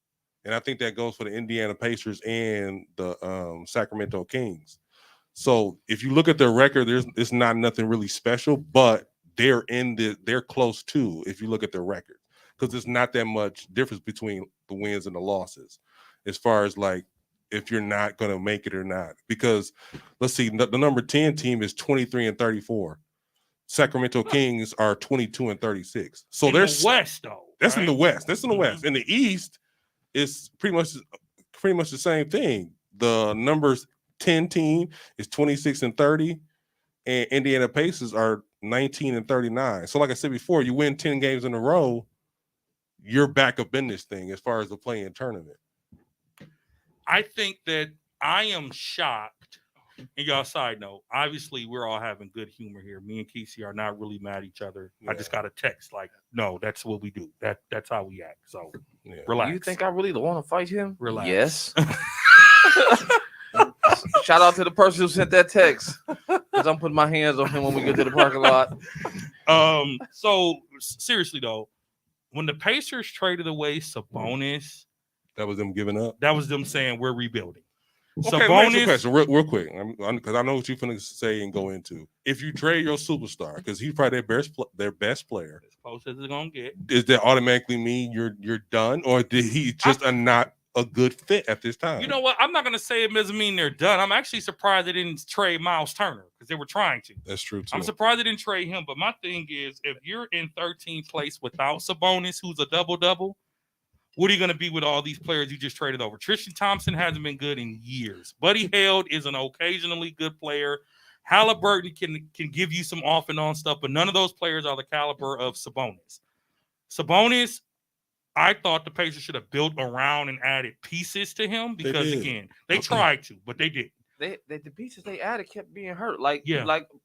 And I think that goes for the Indiana Pacers and the Sacramento Kings. So if you look at their record, it's not nothing really special, but they're close to, if you look at their record, because there's not that much difference between the wins and the losses, as far as like if you're not going to make it or not. Because let's see, the number 10 team is 23-34. Sacramento Kings are 22-36. So in there's the West though. That's right? in the West. That's in the West. In the East, it's pretty much the same thing. The numbers 10 team is 26-30, and Indiana Pacers are 19-39. So, like I said before, you win 10 games in a row, you're back up in this thing as far as the play-in tournament. I think that I am shocked. And y'all, side note, obviously we're all having good humor here. Me and Kesey are not really mad at each other. Yeah. I just got a text like, no, that's what we do. That's how we act. So relax. You think I really don't want to fight him? Relax. Yes. Shout out to the person who sent that text, because I'm putting my hands on him when we get to the parking lot. So seriously though, when the Pacers traded away Sabonis, that was them giving up. That was them saying we're rebuilding. Okay, Sabonis, question real quick, because I know what you're going to say and go into. If you trade your superstar, because he's probably their best player, as close as it's gonna get, does that automatically mean you're done, or did he just not a good fit at this time? You know what? I'm not going to say it doesn't mean they're done. I'm actually surprised they didn't trade Miles Turner because they were trying to. That's true too. I'm surprised they didn't trade him. But my thing is, if you're in 13th place without Sabonis, who's a double-double, what are you going to be with all these players you just traded over? Tristan Thompson hasn't been good in years. Buddy Hield is an occasionally good player. Halliburton can give you some off and on stuff, but none of those players are the caliber of Sabonis. Sabonis, I thought the Pacers should have built around and added pieces to him because, again, they tried to, but they didn't. The pieces they added kept being hurt. Like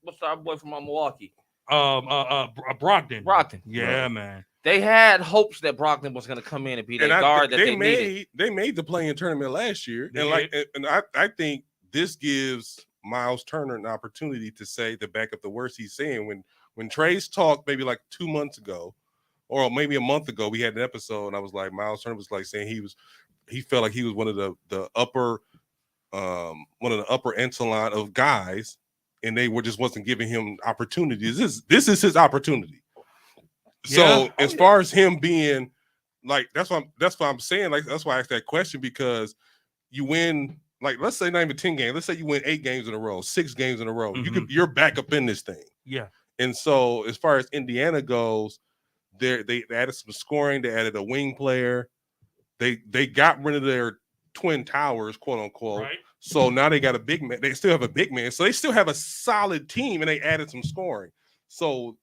what's our boy from Milwaukee? Brogdon. Yeah, right. Man. They had hopes that Brogdon was going to come in and be the guard that they needed. They made the play-in tournament last year, I think this gives Miles Turner an opportunity to say, to back up the words he's saying. When Trey's talked maybe like 2 months ago, or maybe a month ago, we had an episode, and I was like, Miles Turner was like saying he felt like he was one of the upper echelon of guys, and they wasn't giving him opportunities. This is his opportunity. So as far as him being like, that's what I'm saying. Like, that's why I asked that question, because you win, like, let's say not even 10 games. Let's say you win 8 games in a row, 6 games in a row. Mm-hmm. You're back up in this thing. Yeah. And so as far as Indiana goes, they added some scoring. They added a wing player. They got rid of their twin towers, quote unquote. Right. So now they got a big man. They still have a big man. So they still have a solid team, and they added some scoring. So,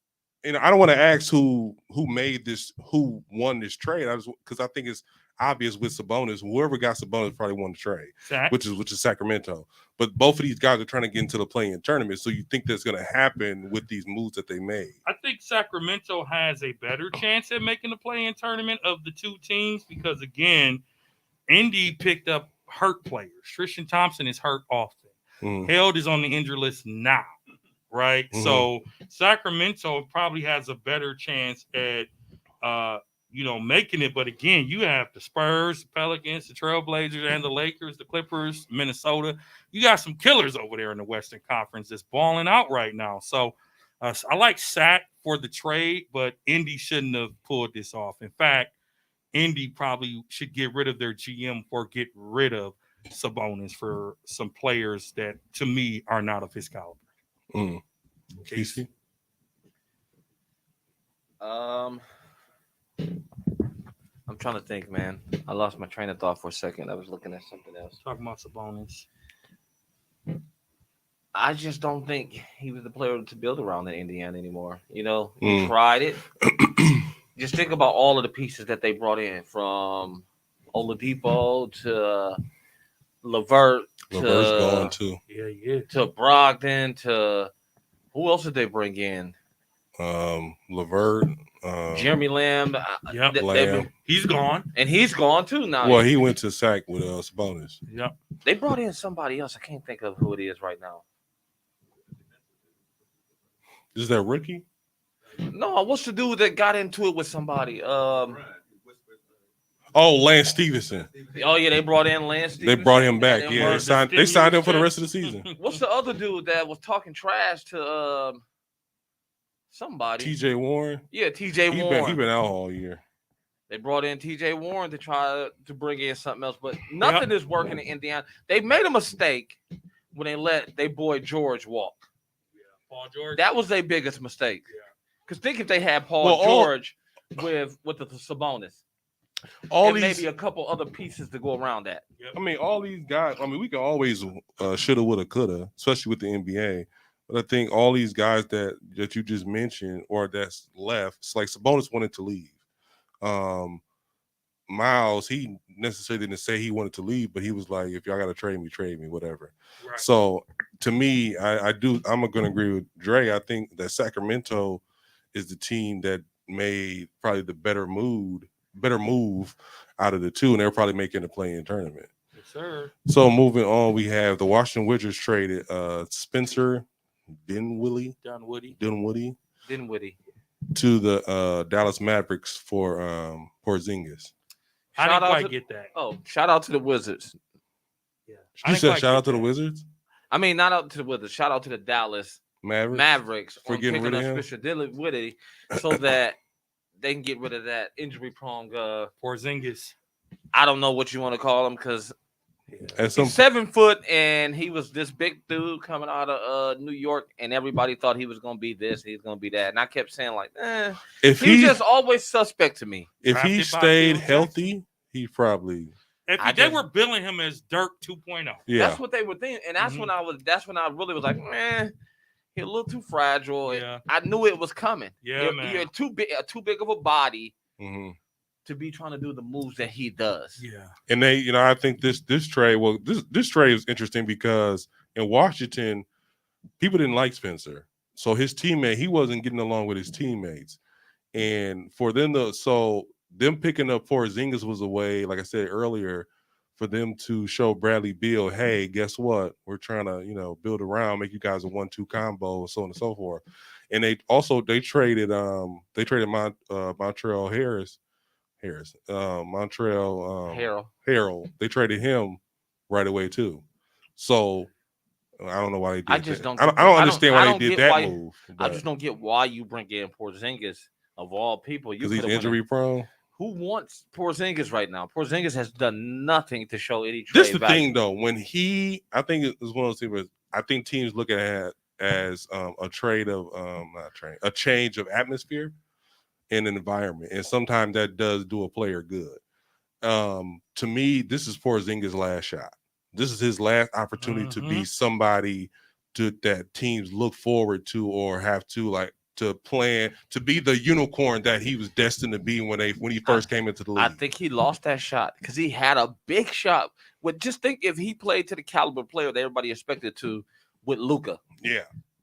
I don't want to ask who won this trade. Because I think it's obvious with Sabonis. Whoever got Sabonis probably won the trade, which is Sacramento. But both of these guys are trying to get into the play-in tournament. So you think that's going to happen with these moves that they made? I think Sacramento has a better chance at making the play-in tournament of the two teams because, again, Indy picked up hurt players. Tristan Thompson is hurt often. Held is on the injury list now. Right. Mm-hmm. So Sacramento probably has a better chance at, making it. But again, you have the Spurs, the Pelicans, the Trailblazers, and the Lakers, the Clippers, Minnesota. You got some killers over there in the Western Conference that's balling out right now. So I like Sac for the trade, but Indy shouldn't have pulled this off. In fact, Indy probably should get rid of their GM or get rid of Sabonis for some players that, to me, are not of his caliber. Casey? I'm trying to think, man. I lost my train of thought for a second. I was looking at something else. Talking about Sabonis. I just don't think he was the player to build around in Indiana anymore. He tried it. Just think about all of the pieces that they brought in, from Oladipo to LeVert. LeVert's gone too. Yeah. To Brogdon. To who else did they bring in? LeVert. Jeremy Lamb. Lamb. He's gone. And he's gone too now. Well, he went to SAC with Sabonis. Yep. They brought in somebody else. I can't think of who it is right now. Is that rookie? No, what's the dude that got into it with somebody? Lance Stevenson. Oh yeah, they brought in Lance Stevenson. They brought him back. Yeah, they signed him for the rest of the season. What's the other dude that was talking trash to somebody? TJ Warren. Yeah, TJ Warren. He been out all year. They brought in TJ Warren to try to bring in something else, but nothing is working in Indiana. They made a mistake when they let their boy George walk. Paul George. That was their biggest mistake. Yeah. Because think if they had Paul George with the Sabonis. Maybe a couple other pieces to go around that. I mean, all these guys. I mean, we can always shoulda, woulda, coulda, especially with the NBA. But I think all these guys that you just mentioned or that's left, it's like Sabonis wanted to leave. Miles, he necessarily didn't say he wanted to leave, but he was like, "If y'all got to trade me, whatever." Right. So to me, I'm going to agree with Dre. I think that Sacramento is the team that made probably the better move out of the two, and they're probably making the play-in tournament. Yes, sir. So moving on, we have the Washington Wizards traded Spencer Dinwiddie to the Dallas Mavericks for Porzingis. I didn't quite get that. Oh, shout out to the Wizards. Yeah. You said shout out to the Wizards? I mean, not out to the Wizards. Shout out to the Dallas Mavericks for getting rid of him. Spencer Dinwiddie so that they can get rid of that injury-prone Porzingis. I don't know what you want to call him because he's 7 foot and he was this big dude coming out of New York, and everybody thought he was going to be this, he's going to be that, and I kept saying like, he's just always suspect to me. If he stayed healthy, he probably. They were billing him as Dirk 2.0. Yeah, that's what they were thinking, and that's when I really was like, man. He's a little too fragile. Yeah. I knew it was coming. Yeah, man. You're too big of a body to be trying to do the moves that he does. Yeah. And they, I think this trade. Well, this trade is interesting because in Washington, people didn't like Spencer, so his teammate he wasn't getting along with his teammates, and for them them picking up Porzingis was a way, like I said earlier, for them to show Bradley Beal, hey, guess what? We're trying to, build around, make you guys a 1-2 combo, so on and so forth. And they traded Montreal Harrell. They traded him right away too. So I don't know why they did. I don't understand why they did that move. I just don't get why you bring in Porzingis of all people. Because he's injury prone. Who wants Porzingis right now? Porzingis has done nothing to show any trade This is the thing, though. When I think it's one of those things where I think teams look at it as a trade of a change of atmosphere and an environment, and sometimes that does do a player good. To me, this is Porzingis' last shot. This is his last opportunity to be somebody that teams look forward to or have to plan to be the unicorn that he was destined to be when he first came into the league. I think he lost that shot because he had a big shot. But just think if he played to the caliber player that everybody expected to with Luka. Yeah.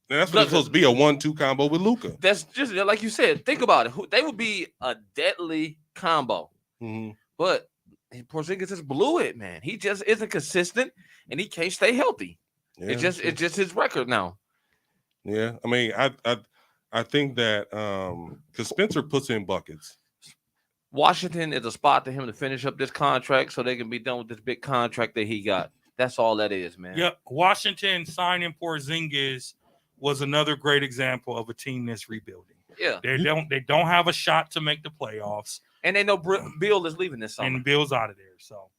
And that's what it's supposed to be, a 1-2 combo with Luka. That's just like you said. Think about it. They would be a deadly combo. Mm-hmm. But Porzingis just blew it, man. He just isn't consistent and he can't stay healthy. Yeah, it's just his record now. Yeah. I mean, I think that because Spencer puts in buckets. Washington is a spot to him to finish up this contract so they can be done with this big contract that he got. That's all that is, man. Yeah, Washington signing Porzingis was another great example of a team that's rebuilding. Yeah. They don't have a shot to make the playoffs. And they know Bill is leaving this summer. And Bill's out of there. So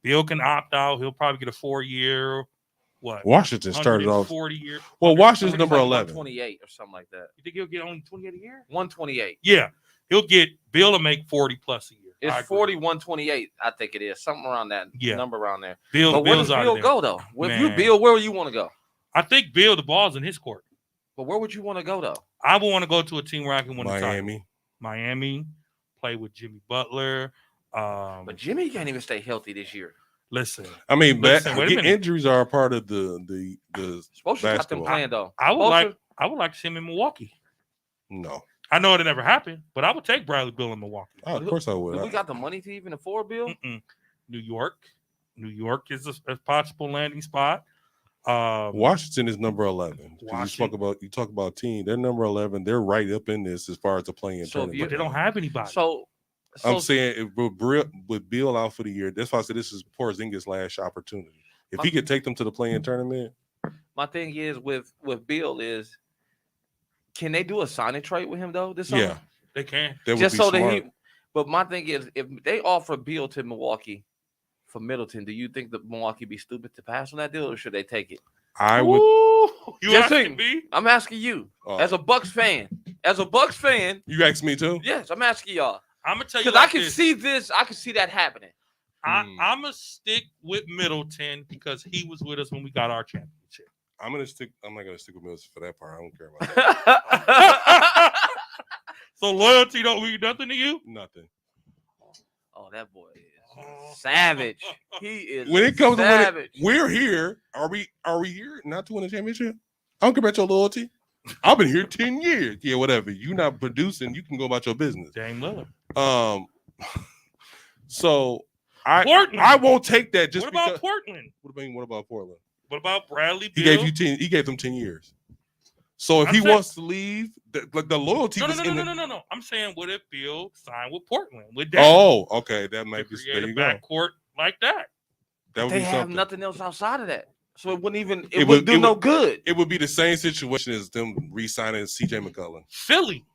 Bill can opt out. He'll probably get a 4-year. What? Washington started off 40 years. Well, Washington's number 11. 128 or something like that. You think he'll get only 28 a year? 128. Yeah. Bill will make 40 plus a year. It's 40, 128, I think it is. Something around that number around there. Bill's where does Bill go, though? With you, Bill, where would you want to go? I think Bill, the ball's in his court. But where would you want to go, though? I would want to go to a team where I can win the title. Miami. Play with Jimmy Butler. But Jimmy can't even stay healthy this year. Listen. I mean, wait a minute. injuries are a part of the Spoelstra got them playing though. I would like to see him in Milwaukee. No. I know it never happened, but I would take Bradley Beal in Milwaukee. Oh, of course I would. Do we got the money to even afford Beal? New York is a possible landing spot. Washington is number 11. You talk about team. They're number 11. They're right up in this as far as the playing tournament. But they don't have anybody. So I'm saying with Beal out for the year, that's why I said this is Porzingis' last opportunity. If he could take them to the playing tournament. My thing is with Beal is, can they do a signing trade with him though this summer? Yeah, they can. Just so that but my thing is, if they offer Beal to Milwaukee for Middleton, do you think that Milwaukee be stupid to pass on that deal, or should they take it? I would. You asking me? I'm asking you as a Bucks fan. You ask me too? Yes, I'm asking y'all. I'm gonna tell you because I can see this. I can see that happening. I'm gonna stick with Middleton because he was with us when we got our championship. I'm not gonna stick with Middleton for that part. I don't care about that. So loyalty don't mean nothing to you? Nothing. Oh, that boy is savage. He is. When it comes savage. to we're here. Are we here not to win a championship? I don't care about your loyalty. I've been here 10 years. Yeah, whatever. You're not producing. You can go about your business. Dame Lillard. So I won't take that. Just what about Portland? What about Portland? What about Bradley Beal? He gave them 10 years. So if he wants to leave, the loyalty. No. I'm saying, what if Beal signed with Portland with Dame? Oh, okay, that might be there. You go. Backcourt like that. That would they have something. Nothing else outside of that, so it wouldn't even. It would do no good. It would be the same situation as them re-signing C.J. McCollum. Philly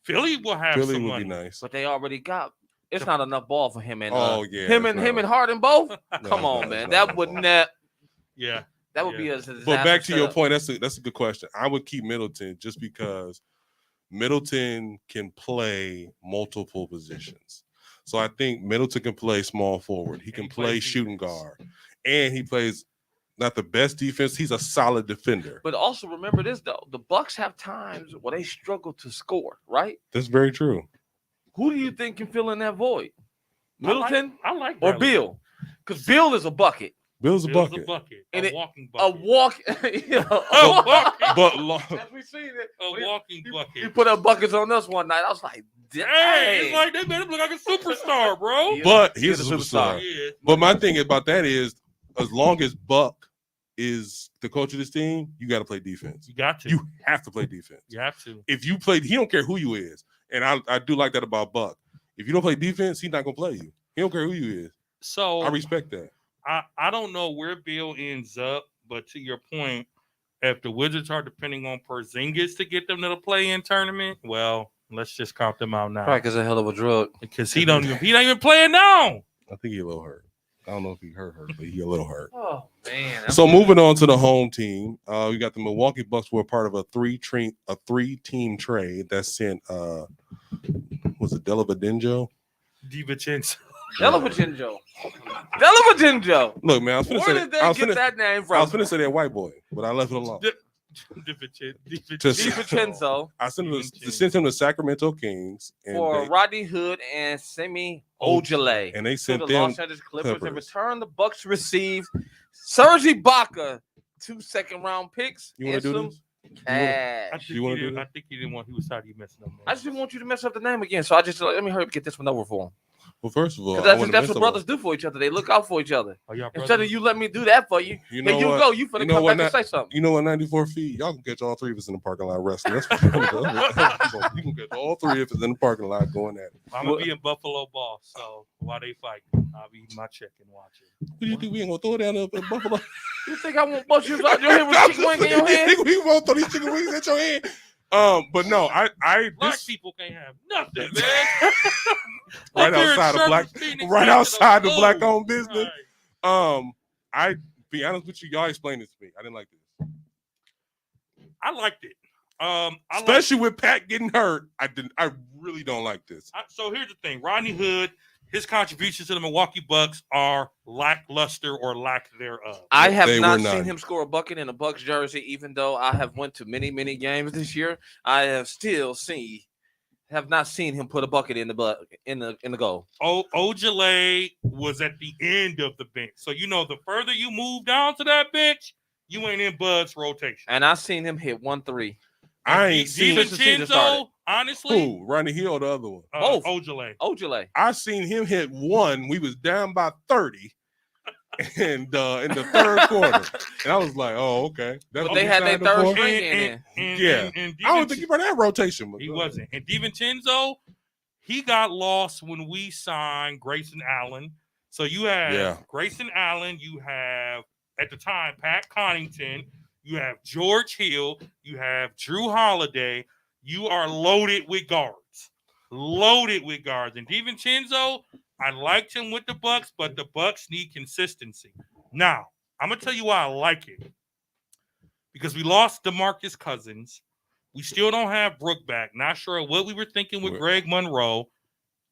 will have some would money. Be nice, but they already got. It's not enough ball for him and him and Harden both. Come on, man, that would not. Yeah. That would be a disaster. But back to your point, that's a good question. I would keep Middleton just because Middleton can play multiple positions. So I think Middleton can play small forward. He can play shooting guard. And he plays not the best defense. He's a solid defender. But also remember this, though. The Bucks have times where they struggle to score, right? That's very true. Who do you think can fill in that void? Middleton I like or Beal? Because Beal is a bucket. Bill's a bucket. A walking bucket. As we seen it. A walking bucket. He put up buckets on us one night. I was like, dang. Hey, it's like they made him look like a superstar, bro. But he's a superstar. But my thing about that is, as long as Buck is the coach of this team, you got to play defense. You got to. You have to play defense. You have to. If you play, he don't care who you is. And I do like that about Buck. If you don't play defense, he's not going to play you. He don't care who you is. So I respect that. I don't know where Beal ends up, but to your point, if the Wizards are depending on Porzingis to get them to the play-in tournament, well, let's just count them out now. Right, because a hell of a drug. Because he not even playing now. I think he's a little hurt. I don't know if he hurt, but he's a little hurt. Oh man! So moving on to the home team, we got the Milwaukee Bucks were part of a three-team trade that sent was it DiVincenzo? DiVincenzo. Look, man, I was finna that name from? I was finna say that white boy, but I left it alone. DiVincenzo. I sent him to Sacramento Kings for Rodney Hood and Semi Ojeleye, and they sent to the them Los Angeles Clippers. In return, the Bucks received Serge Ibaka, 2 second-round picks. You want to do this? I think he didn't want. He was tired of you messing up. I just didn't want you to mess up the name again, so I just let me hurry up and get this one over for him. Well, first of all, that's what brothers do for each other. They look out for each other. Instead of you let me do that for you, you finna come back and say something. You know what? 94 feet. Y'all can catch all three of us in the parking lot wrestling. That's what you're gonna do. You can catch all three of us in the parking lot going at it. I'm gonna be in Buffalo Ball, so while they fight, I'll be eating my chicken watching. What do you think we ain't gonna throw down in Buffalo? You think I won't bust you out your head with chicken wings in your hand? You think we won't throw these chicken wings at your hand? But no, black people can't have nothing, man. right outside the black-owned business. Right. I be honest with you, y'all explain this to me. I didn't like this. I liked it. Especially with Pat getting hurt. I really don't like this. So here's the thing: Rodney Hood, his contributions to the Milwaukee Bucks are lackluster or lack thereof. I have not seen him score a bucket in a Bucks jersey, even though I have went to many, many games this year. I have still have not seen him put a bucket in the goal. Ojale was at the end of the bench. So, the further you move down to that bench, you ain't in Bud's rotation. And I seen him hit 1-3. I ain't seen DiVincenzo, honestly. Who? Ronnie Hill or the other one? Both. Ojale. I seen him hit one. We was down by 30. And in the third quarter, and I was like, "Oh, okay." But they had their third string in. And I don't think he brought that rotation. He wasn't. And DiVincenzo, he got lost when we signed Grayson Allen. So you have Grayson Allen. You have at the time Pat Connaughton. You have George Hill. You have Drew Holiday. You are loaded with guards. And DiVincenzo, I liked him with the Bucks, but the Bucks need consistency. Now, I'm going to tell you why I like it. Because we lost DeMarcus Cousins. We still don't have Brook back. Not sure what we were thinking with Greg Monroe.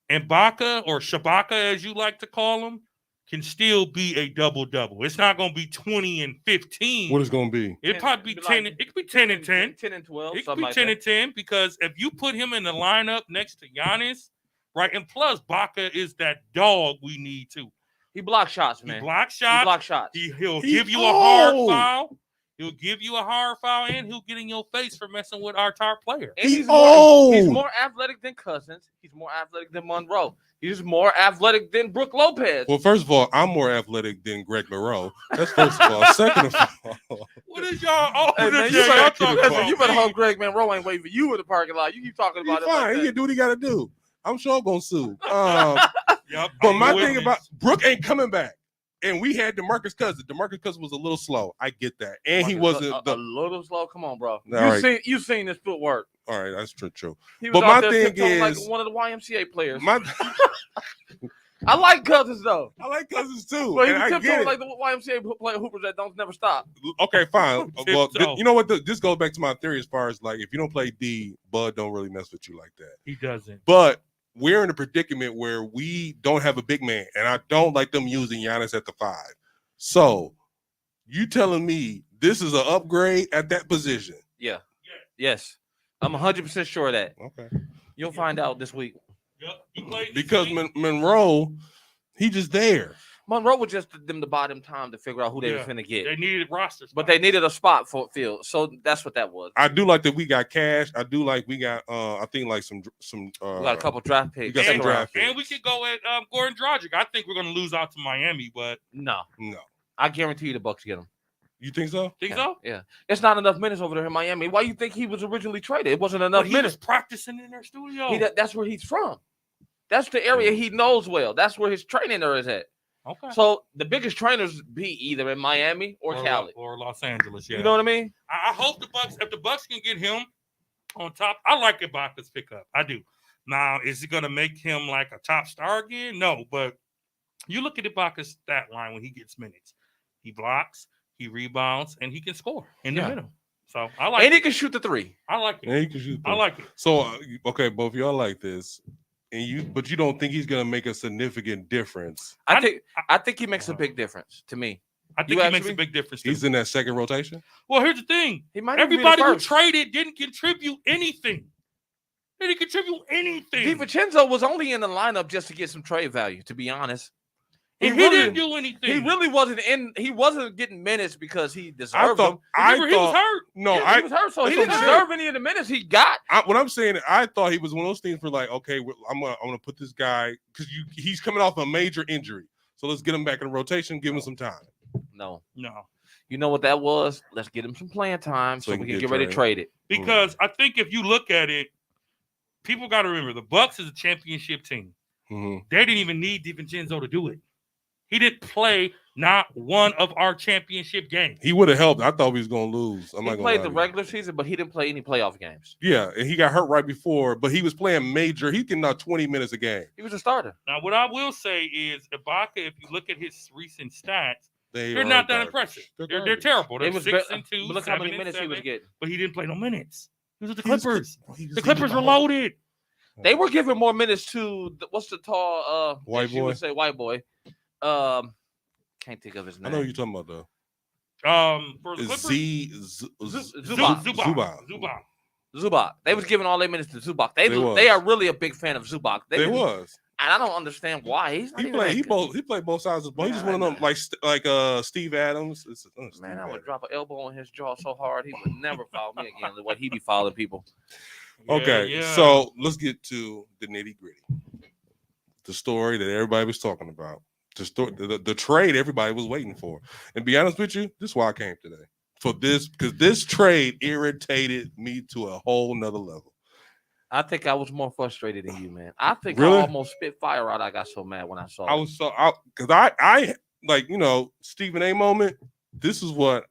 And Baca, or Shabaka, as you like to call him, can still be a double-double. It's not going to be 20 and 15. What is going to be? It'd probably be 10. It could be 10 and 10. 10 and 12. It could be 10 and 10 because if you put him in the lineup next to Giannis, right, and plus Baca is that dog we need too. He blocks shots, man. He blocks shots. He'll give you a hard foul. He'll give you a hard foul, and he'll get in your face for messing with our top player. And he's more athletic than Cousins. He's more athletic than Monroe. He's more athletic than Brook Lopez. Well, first of all, I'm more athletic than Greg Monroe. That's first of all. Second of all, what is y'all? Hey, man, you better hope Greg Monroe ain't waiting for you in the parking lot. You keep talking about it. Fine, he can do what he got to do. I'm sure I'm gonna sue. But my thing about Brook ain't coming back, and we had DeMarcus Cousins. DeMarcus Cousins was a little slow. I get that, and he wasn't a little slow. Come on, bro. You seen this footwork? All right, that's true. He was my thing is like one of the YMCA players. I like Cousins though. I like Cousins too. But he was tiptoeing like the YMCA player hoopers that don't never stop. Okay, fine. Well, you know what? This goes back to my theory as far as like if you don't play D, Bud don't really mess with you like that. He doesn't. But we're in a predicament where we don't have a big man, and I don't like them using Giannis at the 5. So you telling me this is an upgrade at that position? Yeah. Yes. I'm 100% sure of that. Okay. You'll find out this week. Yep. Because Monroe, he just there. Monroe was just them to buy them time to figure out who they were finna get. They needed rosters, but they needed a spot for field, so that's what that was. I do like that we got cash. I do like we got. I think like some. We got a couple draft picks. We got some draft picks. And we could go at Goran Dragic. I think we're gonna lose out to Miami, but no. I guarantee you the Bucks get him. You think so? So? Yeah. It's not enough minutes over there in Miami. Why you think he was originally traded? It wasn't enough minutes. He was practicing in their studio. That's where he's from. That's the area he knows well. That's where his training is at. Okay. So the biggest trainers be either in Miami or Cali or Los Angeles. Yeah. You know what I mean? I hope the Bucks, if the Bucks can get him on top, I like Ibaka's pickup. I do. Now, is it going to make him like a top star again? No, but you look at Ibaka's stat line when he gets minutes. He blocks, he rebounds, and he can score in the middle. So I like. And he can shoot the 3. I like it. And he can shoot. I like it. So okay, both of y'all like this. But you don't think he's gonna make a significant difference? I think he makes a big difference to me. I think he makes a big difference. He's in that second rotation. Well, here's the thing: everybody who traded didn't contribute anything. They didn't contribute anything. DiVincenzo was only in the lineup just to get some trade value. To be honest, he didn't do anything. He really wasn't in. He wasn't getting minutes because he deserved them. He was hurt. No, he was hurt, so he didn't deserve any of the minutes he got. What I'm saying, I thought he was one of those things where like, okay, I'm gonna put this guy because he's coming off a major injury, so let's get him back in the rotation, give him some time. No. You know what that was? Let's get him some playing time so we can get ready to trade it. Because I think if you look at it, people got to remember the Bucks is a championship team. Mm-hmm. They didn't even need DiVincenzo to do it. He didn't play not one of our championship games. He would have helped. I thought we was going to lose. He played the regular season, but he didn't play any playoff games. Yeah, and he got hurt right before, but he was playing major. He getting 20 minutes a game. He was a starter. Now, what I will say is Ibaka, if you look at his recent stats, they're not that impressive. They're terrible. They're 6-2. But look how many minutes he was getting. But he didn't play no minutes. He was with the Clippers. The Clippers were loaded. They were giving more minutes to what's the tall white boy? Would say white boy. Can't think of his name. I know what you're talking about though. For the Clippers, Zubac. Zubac. Zubac. They was giving all their minutes to Zubac. They are really a big fan of Zubac. They was. And I don't understand why. He played both sides of the ball. He's just one of them like Steve Adams. Man, I would drop an elbow on his jaw so hard he would never foul me again. The way he be fouling people. Okay, so let's get to the nitty gritty. The story that everybody was talking about. The trade everybody was waiting for. And be honest with you, this is why I came today. For this, because this trade irritated me to a whole nother level. I think I was more frustrated than you, man. I think really? I almost spit fire out. I got so mad when I saw it. I was so out because I like, Stephen A moment. This is what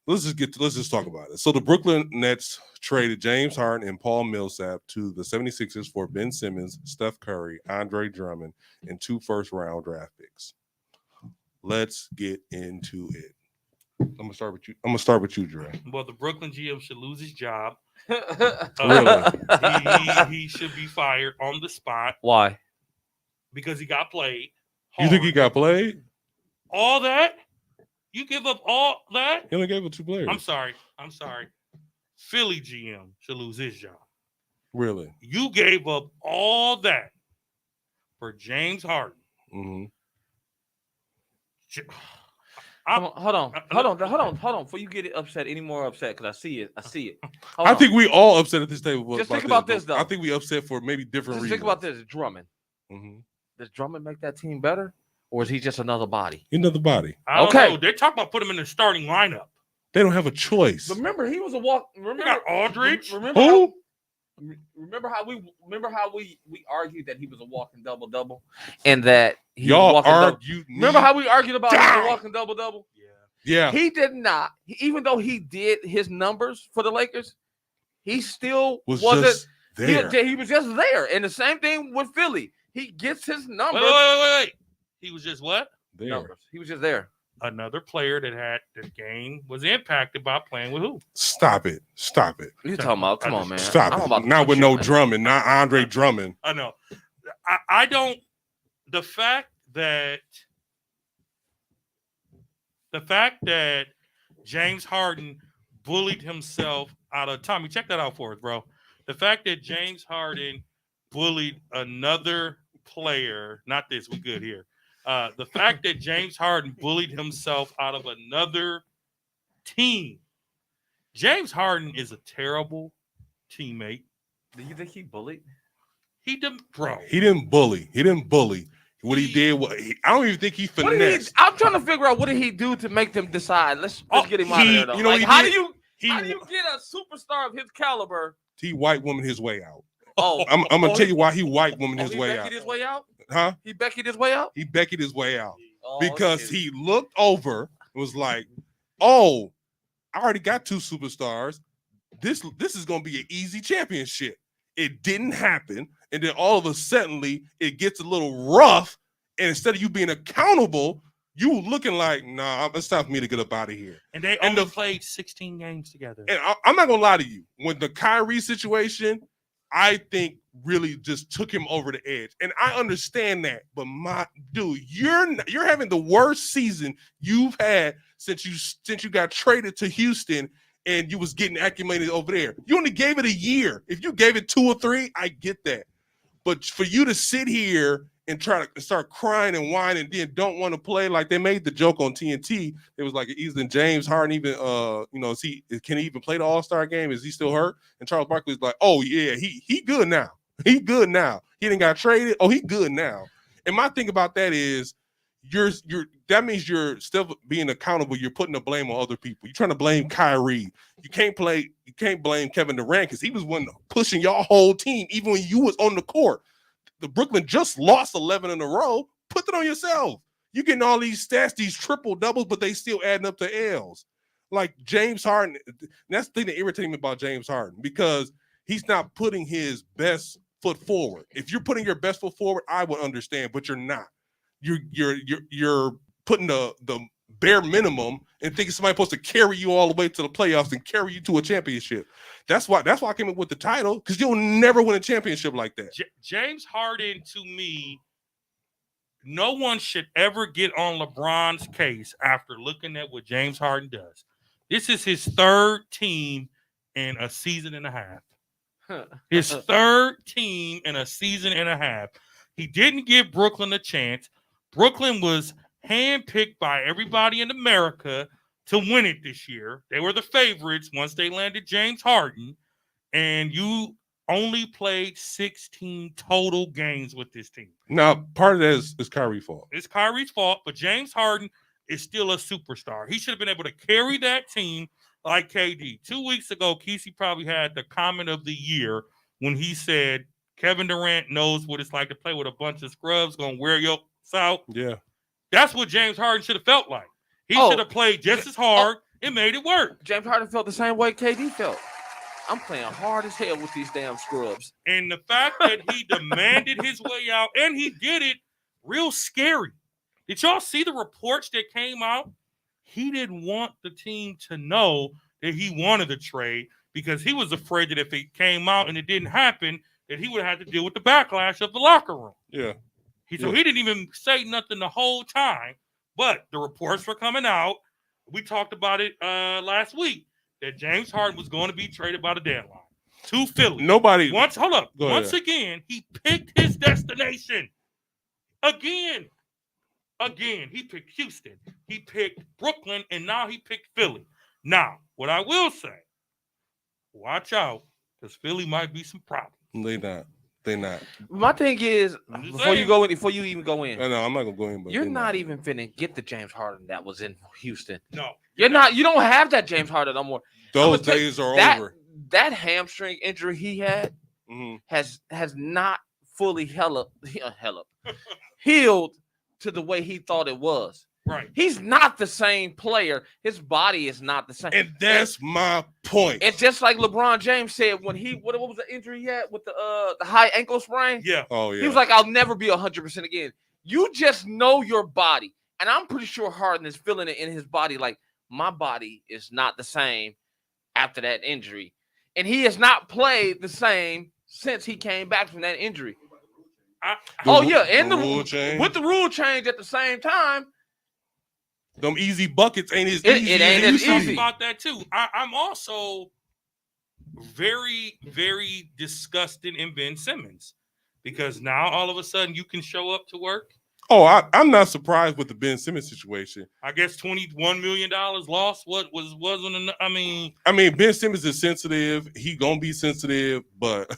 let's just talk about it. So the Brooklyn Nets traded James Harden and Paul Millsap to the 76ers for Ben Simmons, Steph Curry, Andre Drummond, and 2 first-round draft picks. Let's get into it. I'm gonna start with you, Dre. Well, the Brooklyn GM should lose his job. Really? He should be fired on the spot. Why? Because he got played. You think he got played? All that? You give up all that? He only gave up 2 players. I'm sorry. Philly GM should lose his job. Really? You gave up all that for James Harden. Mm-hmm. Hold on. Before you get upset, any more upset, because I see it. I think we all upset at this table. Just think about this, though. I think we upset for maybe different reasons. Think about this, Drummond. Mm-hmm. Does Drummond make that team better, or is he just another body? Another body. I don't know. They're talking about putting him in the starting lineup. They don't have a choice. Remember, he was a walk. Remember, you got Aldridge. Remember how we argued that he was a walking double, and that he y'all was argued. Remember how we argued about him a walking double? Yeah. He did not. Even though he did his numbers for the Lakers, he still wasn't just there. He was just there. And the same thing with Philly. He gets his numbers. Wait. He was just what? There. Numbers. He was just there. Another player that had the game was impacted by playing with who? Stop it. You talking about? Come on, man. Stop it. Not with no Drummond, not Andre Drummond. I know. I don't. The fact that James Harden bullied himself out of Tommy, check that out for us, bro. The fact that James Harden bullied another player, not this, we good here. The fact that James Harden bullied himself out of another team. James Harden is a terrible teammate. Do you think he bullied? He didn't, bro. He didn't bully. What he did, I don't even think he finessed. I'm trying to figure out what did he do to make them decide. Let's get him out of there, though. You know, how do you get a superstar of his caliber? He white woman his way out. Oh, I'm gonna tell you why he white woman his way out. He his way out? Huh? He Beckied his way out? He Beckied his way out because he looked over and was like, "Oh, I already got 2 superstars. This is gonna be an easy championship." It didn't happen, and then all of a sudden, it gets a little rough. And instead of you being accountable, you looking like, nah, it's time for me to get up out of here. And they only played 16 games together. And I'm not gonna lie to you. When the Kyrie situation, I think really just took him over the edge. And I understand that, but my dude, you're having the worst season you've had since you got traded to Houston and you was getting acclimated over there. You only gave it a year. If you gave it 2 or 3, I get that. But for you to sit here and try to start crying and whining and then don't want to play, like they made the joke on TNT. It was like, even James Harden even, can he even play the All-Star game? Is he still hurt? And Charles Barkley was like, oh yeah, he good now. He good now. He didn't got traded. Oh, he good now. And my thing about that is, that means you're still being accountable. You're putting the blame on other people. You're trying to blame Kyrie. You can't blame Kevin Durant because he was one pushing y'all whole team even when you was on the court. The Brooklyn just lost 11 in a row. Put it on yourself. You're getting all these stats, these triple doubles, but they still adding up to L's. Like James Harden, that's the thing that irritates me about James Harden because he's not putting his best foot forward. If you're putting your best foot forward, I would understand, but you're not. You're putting the bare minimum and thinking somebody's supposed to carry you all the way to the playoffs and carry you to a championship. That's why I came up with the title, because you'll never win a championship like that. James Harden, to me, no one should ever get on LeBron's case after looking at what James Harden does. This is his 3rd team in a season and a half. His third team in a season and a half. He didn't give Brooklyn a chance. Brooklyn was handpicked by everybody in America to win it this year. They were the favorites once they landed James Harden. And you only played 16 total games with this team. Now, part of that is Kyrie's fault. It's Kyrie's fault, but James Harden is still a superstar. He should have been able to carry that team like KD. 2 weeks ago, Kesey probably had the comment of the year when he said Kevin Durant knows what it's like to play with a bunch of scrubs, going to wear your out. Yeah. That's what James Harden should have felt like. He should have played just as hard and made it work. James Harden felt the same way KD felt. I'm playing hard as hell with these damn scrubs. And the fact that he demanded his way out, and he did it real scary. Did y'all see the reports that came out? He didn't want the team to know that he wanted the trade because he was afraid that if it came out and it didn't happen, that he would have to deal with the backlash of the locker room. Yeah. So he didn't even say nothing the whole time, but the reports were coming out. We talked about it last week. That James Harden was going to be traded by the deadline to Philly. Nobody. Once again, he picked his destination. Again, he picked Houston. He picked Brooklyn, and now he picked Philly. Now, what I will say, watch out, because Philly might be some problems. They're not. My thing is, before you even go in. No, I'm not gonna go in. But you're not even finna get the James Harden that was in Houston. No, you're not. You don't have that James Harden no more. Those days are over. That hamstring injury he had has not fully healed to the way he thought it was. Right. He's not the same player. His body is not the same. And that's my point. It's just like LeBron James said when what was the injury he had with the high ankle sprain? Yeah. Oh, yeah. He was like, I'll never be 100% again. You just know your body. And I'm pretty sure Harden is feeling it in his body like, my body is not the same after that injury. And he has not played the same since he came back from that injury. And the rule change. With the rule change at the same time, them easy buckets ain't as easy. It ain't as easy. About that too. I'm also very, very disgusted in Ben Simmons because now all of a sudden you can show up to work. Oh, I'm not surprised with the Ben Simmons situation. I guess $21 million lost. What wasn't enough? I mean, Ben Simmons is sensitive. He gonna be sensitive, but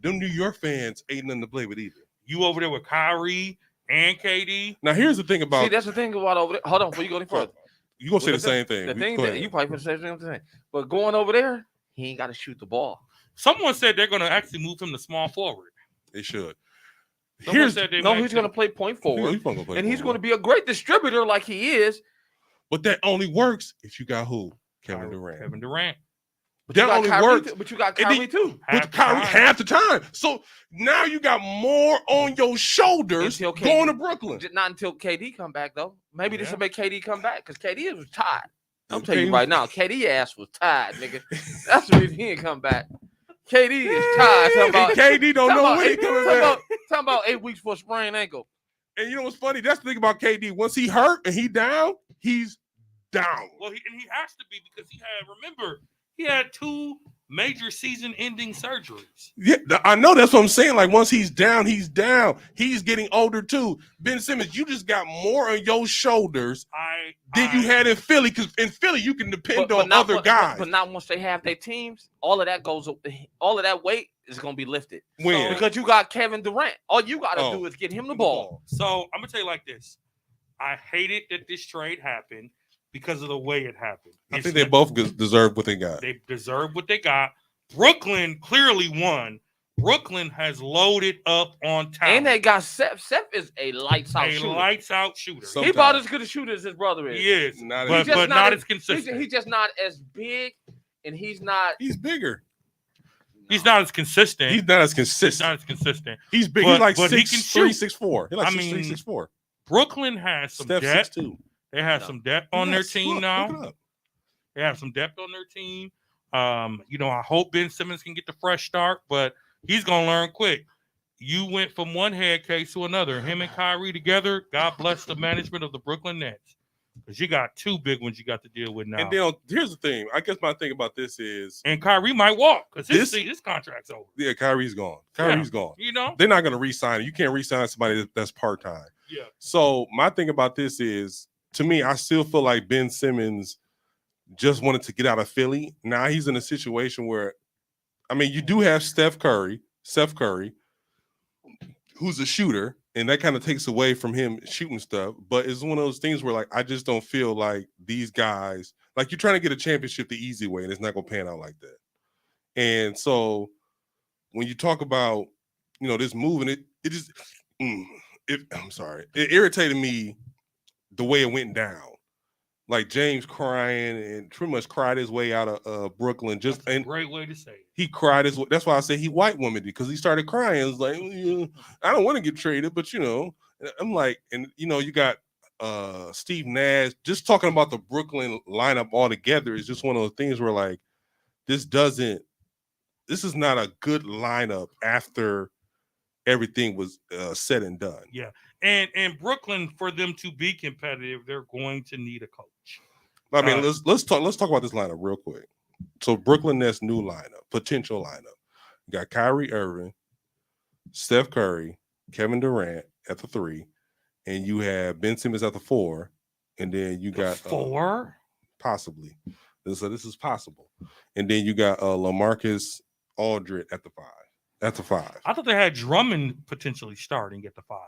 them New York fans ain't nothing to play with either. You over there with Kyrie and KD. Now here's the thing about. See, that's the thing about over there. Hold on, before you go any further. You gonna say the same thing? The thing that you probably gonna say the same thing, but going over there, he ain't got to shoot the ball. Someone said they're gonna actually move him to small forward. They should. He's going to play point forward, and he's going to be a great distributor like he is. But that only works if you got who? Kevin Durant. But that only works. But you got Kyrie too. With Kyrie half the time. So now you got more on your shoulders going to Brooklyn. Not until KD come back though. Maybe this will make KD come back because KD was tired. I'm telling you right now, KD ass was tired, nigga. That's the reason he didn't come back. KD is tired. KD don't know when he's coming back. Talking about 8 weeks for a sprained ankle. And you know what's funny? That's the thing about KD. Once he hurt and he down, he's down. Well, he has to be because he had 2 major season-ending surgeries. Yeah, I know. That's what I'm saying. Like, once he's down, he's down. He's getting older, too. Ben Simmons, you just got more on your shoulders than you had in Philly, because in Philly, you can depend on other guys. But not once they have their teams, all of that weight is going to be lifted. When? Because you got Kevin Durant. All you got to do is get him the ball. So, I'm going to tell you like this. I hated that this trade happened because of the way it happened. I think they both deserve what they got. They deserve what they got. Brooklyn clearly won. Brooklyn has loaded up on talent. And they got Seth. Seth is a lights-out shooter. Sometimes. He about as good a shooter as his brother is. He is, but not as consistent. He's just not as big, and he's not. He's bigger. He's not as consistent. He's not as consistent. He's big. He's like 6'3", 6'4". He's like 6'3", 6'4". Brooklyn has some depth. 6'2". They have some depth on their team now. They have some depth on their team. I hope Ben Simmons can get the fresh start, but he's going to learn quick. You went from one head case to another. Him and Kyrie together, God bless the management of the Brooklyn Nets. Because you got two big ones you got to deal with now. And then here's the thing. I guess my thing about this is, and Kyrie might walk because his contract's over. Yeah, Kyrie's gone. Kyrie's gone. You know, they're not going to re-sign. You can't re-sign somebody that's part-time. Yeah. So my thing about this is, to me, I still feel like Ben Simmons just wanted to get out of Philly. Now he's in a situation where, I mean, you do have Steph Curry, who's a shooter, and that kind of takes away from him shooting stuff. But it's one of those things where, like, I just don't feel like these guys, like, you're trying to get a championship the easy way, and it's not going to pan out like that. And so when you talk about, you know, this move, and it just, I'm sorry, it irritated me the way it went down. Like James crying and pretty much cried his way out of Brooklyn. Just That's a great way to say it. He cried his way. That's why I say he white woman, because he started crying. It's like, I don't want to get traded, but you know, I'm like, and you know, you got Steve Nash just talking about the Brooklyn lineup altogether is just one of those things where, like, this is not a good lineup after everything was said and done. Yeah. And Brooklyn, for them to be competitive, they're going to need a coach. I mean, let's talk about this lineup real quick. So Brooklyn Nets new lineup, potential lineup. You got Kyrie Irving, Steph Curry, Kevin Durant at the 3, and you have Ben Simmons at the 4, and then you got 4, possibly. So this is possible, and then you got LaMarcus Aldridge at the 5. At the 5. I thought they had Drummond potentially starting at the 5.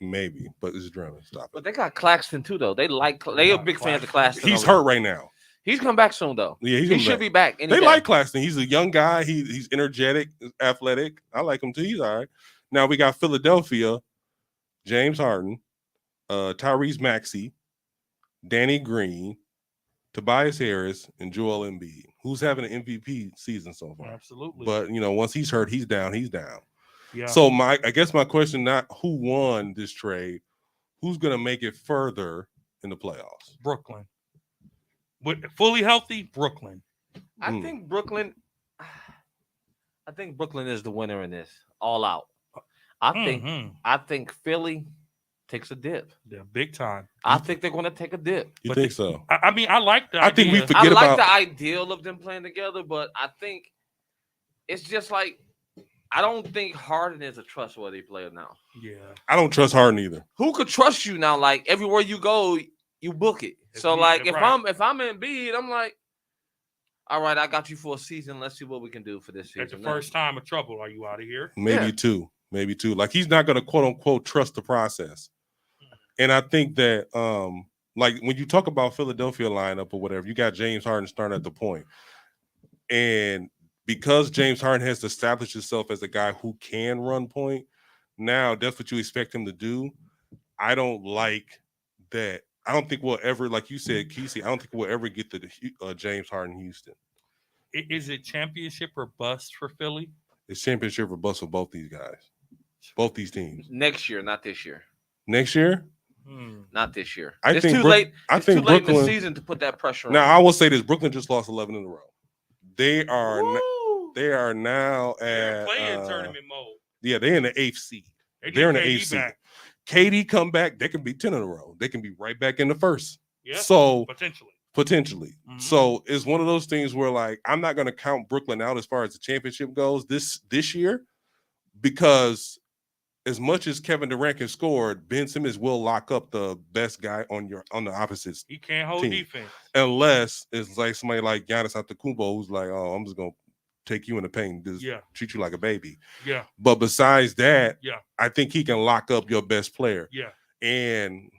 Maybe, but it's Drummond. Stop it. But they got Claxton too, though. They are big fans of Claxton. He's hurt right now. He's come back soon, though. Yeah, he should be back. They like Claxton. He's a young guy. He's energetic, athletic. I like him too. He's all right. Now we got Philadelphia, James Harden, Tyrese Maxey, Danny Green, Tobias Harris, and Joel Embiid, who's having an MVP season so far. Absolutely. But you know, once he's hurt, he's down. Yeah. So I guess my question, not who won this trade, who's gonna make it further in the playoffs? Brooklyn. With fully healthy, Brooklyn. I think Brooklyn is the winner in this. All out. I think Philly takes a dip. Yeah, big time. I think they're going to take a dip. You think so? I mean, I like that. I think we forget I like about the ideal of them playing together, but I think it's just like, I don't think Harden is a trustworthy player now. Yeah. I don't trust Harden either. Who could trust you now? Like, everywhere you go, you book it. So like, if I'm in Embiid, I'm like, all right, I got you for a season. Let's see what we can do for this season. At the first time of trouble, are you out of here? Maybe two. Like, he's not going to quote unquote trust the process. And I think that like when you talk about Philadelphia lineup or whatever, you got James Harden starting at the point. And because James Harden has established himself as a guy who can run point, now that's what you expect him to do. I don't like that. I don't think we'll ever, like you said, Kesey, I don't think we'll ever get to James Harden Houston. Is it championship or bust for Philly? It's championship or bust for both these guys. Both these teams. Next year, not this year. Next year? Not this year. It's too late. It's too late in the season to put that pressure on. Now, I will say this. Brooklyn just lost 11 in a row. They are now at playing tournament mode. Yeah, they're in the 8th seed. They're in the 8th seed. KD come back, they can be 10 in a row. They can be right back in the first. Yeah. So potentially. Mm-hmm. So it's one of those things where, like, I'm not going to count Brooklyn out as far as the championship goes this year, because as much as Kevin Durant can score, Ben Simmons will lock up the best guy on the opposite. He can't hold team. Defense Unless it's like somebody like Giannis Antetokounmpo who's like, oh, I'm just gonna take you in the paint, just treat you like a baby. Yeah. But besides that, I think he can lock up your best player. Yeah. And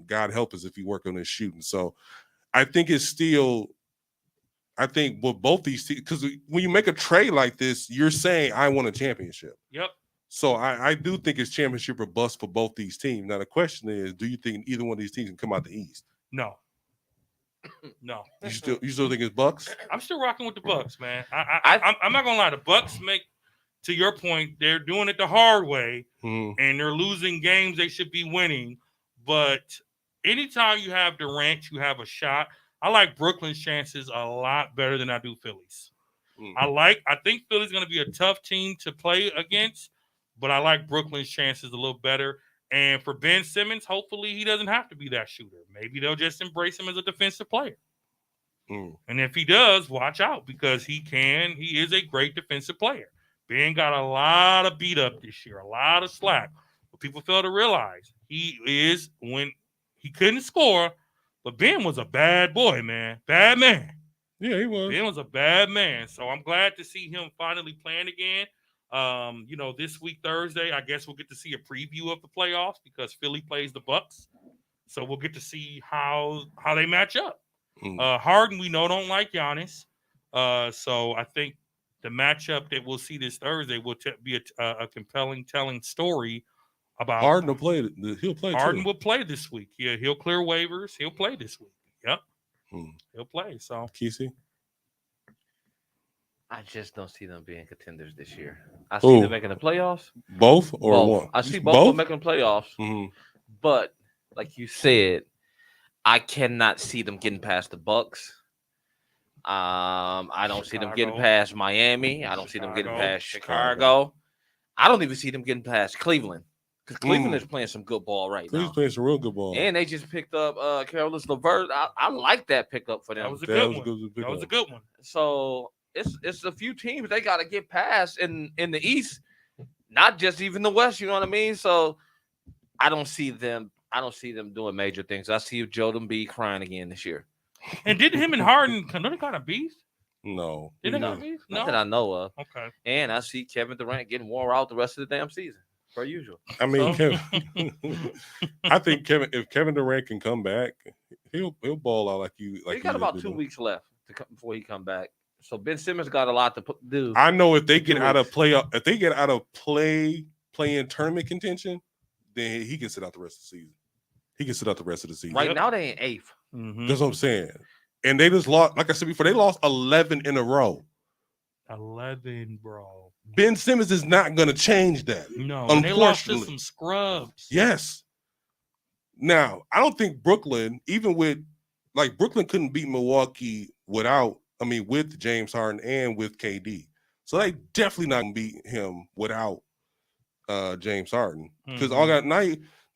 God help us if he work on his shooting. So I think it's still. I think with both these teams, because when you make a trade like this, you're saying I want a championship. Yep. So I do think it's championship or bust for both these teams. Now the question is, do you think either one of these teams can come out the East? No. No. You still think it's Bucks? I'm still rocking with the Bucks, man. I'm not gonna lie. The Bucks make, to your point, they're doing it the hard way, and they're losing games they should be winning. But anytime you have Durant, you have a shot. I like Brooklyn's chances a lot better than I do Philly's. I think Philly's going to be a tough team to play against, but I like Brooklyn's chances a little better. And for Ben Simmons, hopefully he doesn't have to be that shooter. Maybe they'll just embrace him as a defensive player. And if he does, watch out because he is a great defensive player. Ben got a lot of beat up this year, a lot of slack. But people fail to realize when he couldn't score, but Ben was a bad boy, man. Bad man. Yeah, he was. Ben was a bad man. So I'm glad to see him finally playing again. This week, Thursday, I guess we'll get to see a preview of the playoffs because Philly plays the Bucks. So we'll get to see how they match up. Harden, we know, don't like Giannis. So I think the matchup that we'll see this Thursday will be a compelling telling story about Harden will play. He'll play. Harden too. will play this week. Yeah, he'll clear waivers. He'll play this week. Yep. He'll play. So Kesey? I just don't see them being contenders this year. I see them making the playoffs. Both or one? I see both of them making the playoffs. But like you said, I cannot see them getting past the Bucks. I don't see them getting past Miami. I don't see them getting past Chicago. I don't even see them getting past Cleveland because Cleveland is playing some good ball right now. Cleveland's playing some real good ball. And they just picked up Carolis LeVert. I like that pickup for them. That was a good one. So it's a few teams they got to get past in the East, not just even the West. You know what I mean? So I don't see them doing major things. I see Joe Embiid crying again this year. And did him and Harden kind of beef? No. Did they got beef? No, not that I know of. Okay. And I see Kevin Durant getting wore out the rest of the damn season, per usual. I mean, I think if Kevin Durant can come back, he'll ball out like you. Like he got about 2 weeks left before he come back. So Ben Simmons got a lot to do. I know if they get out of play-in tournament contention, then he can sit out the rest of the season. He can sit out the rest of the season. Right now, they in 8th. That's what I'm saying. And they just lost, like I said before, they lost 11 in a row. 11, bro. Ben Simmons is not going to change that. No, unfortunately. They lost to some scrubs. Yes. Now, I don't think Brooklyn, even with, like, Brooklyn couldn't beat Milwaukee with James Harden and with KD. So they definitely not going to beat him without James Harden. Because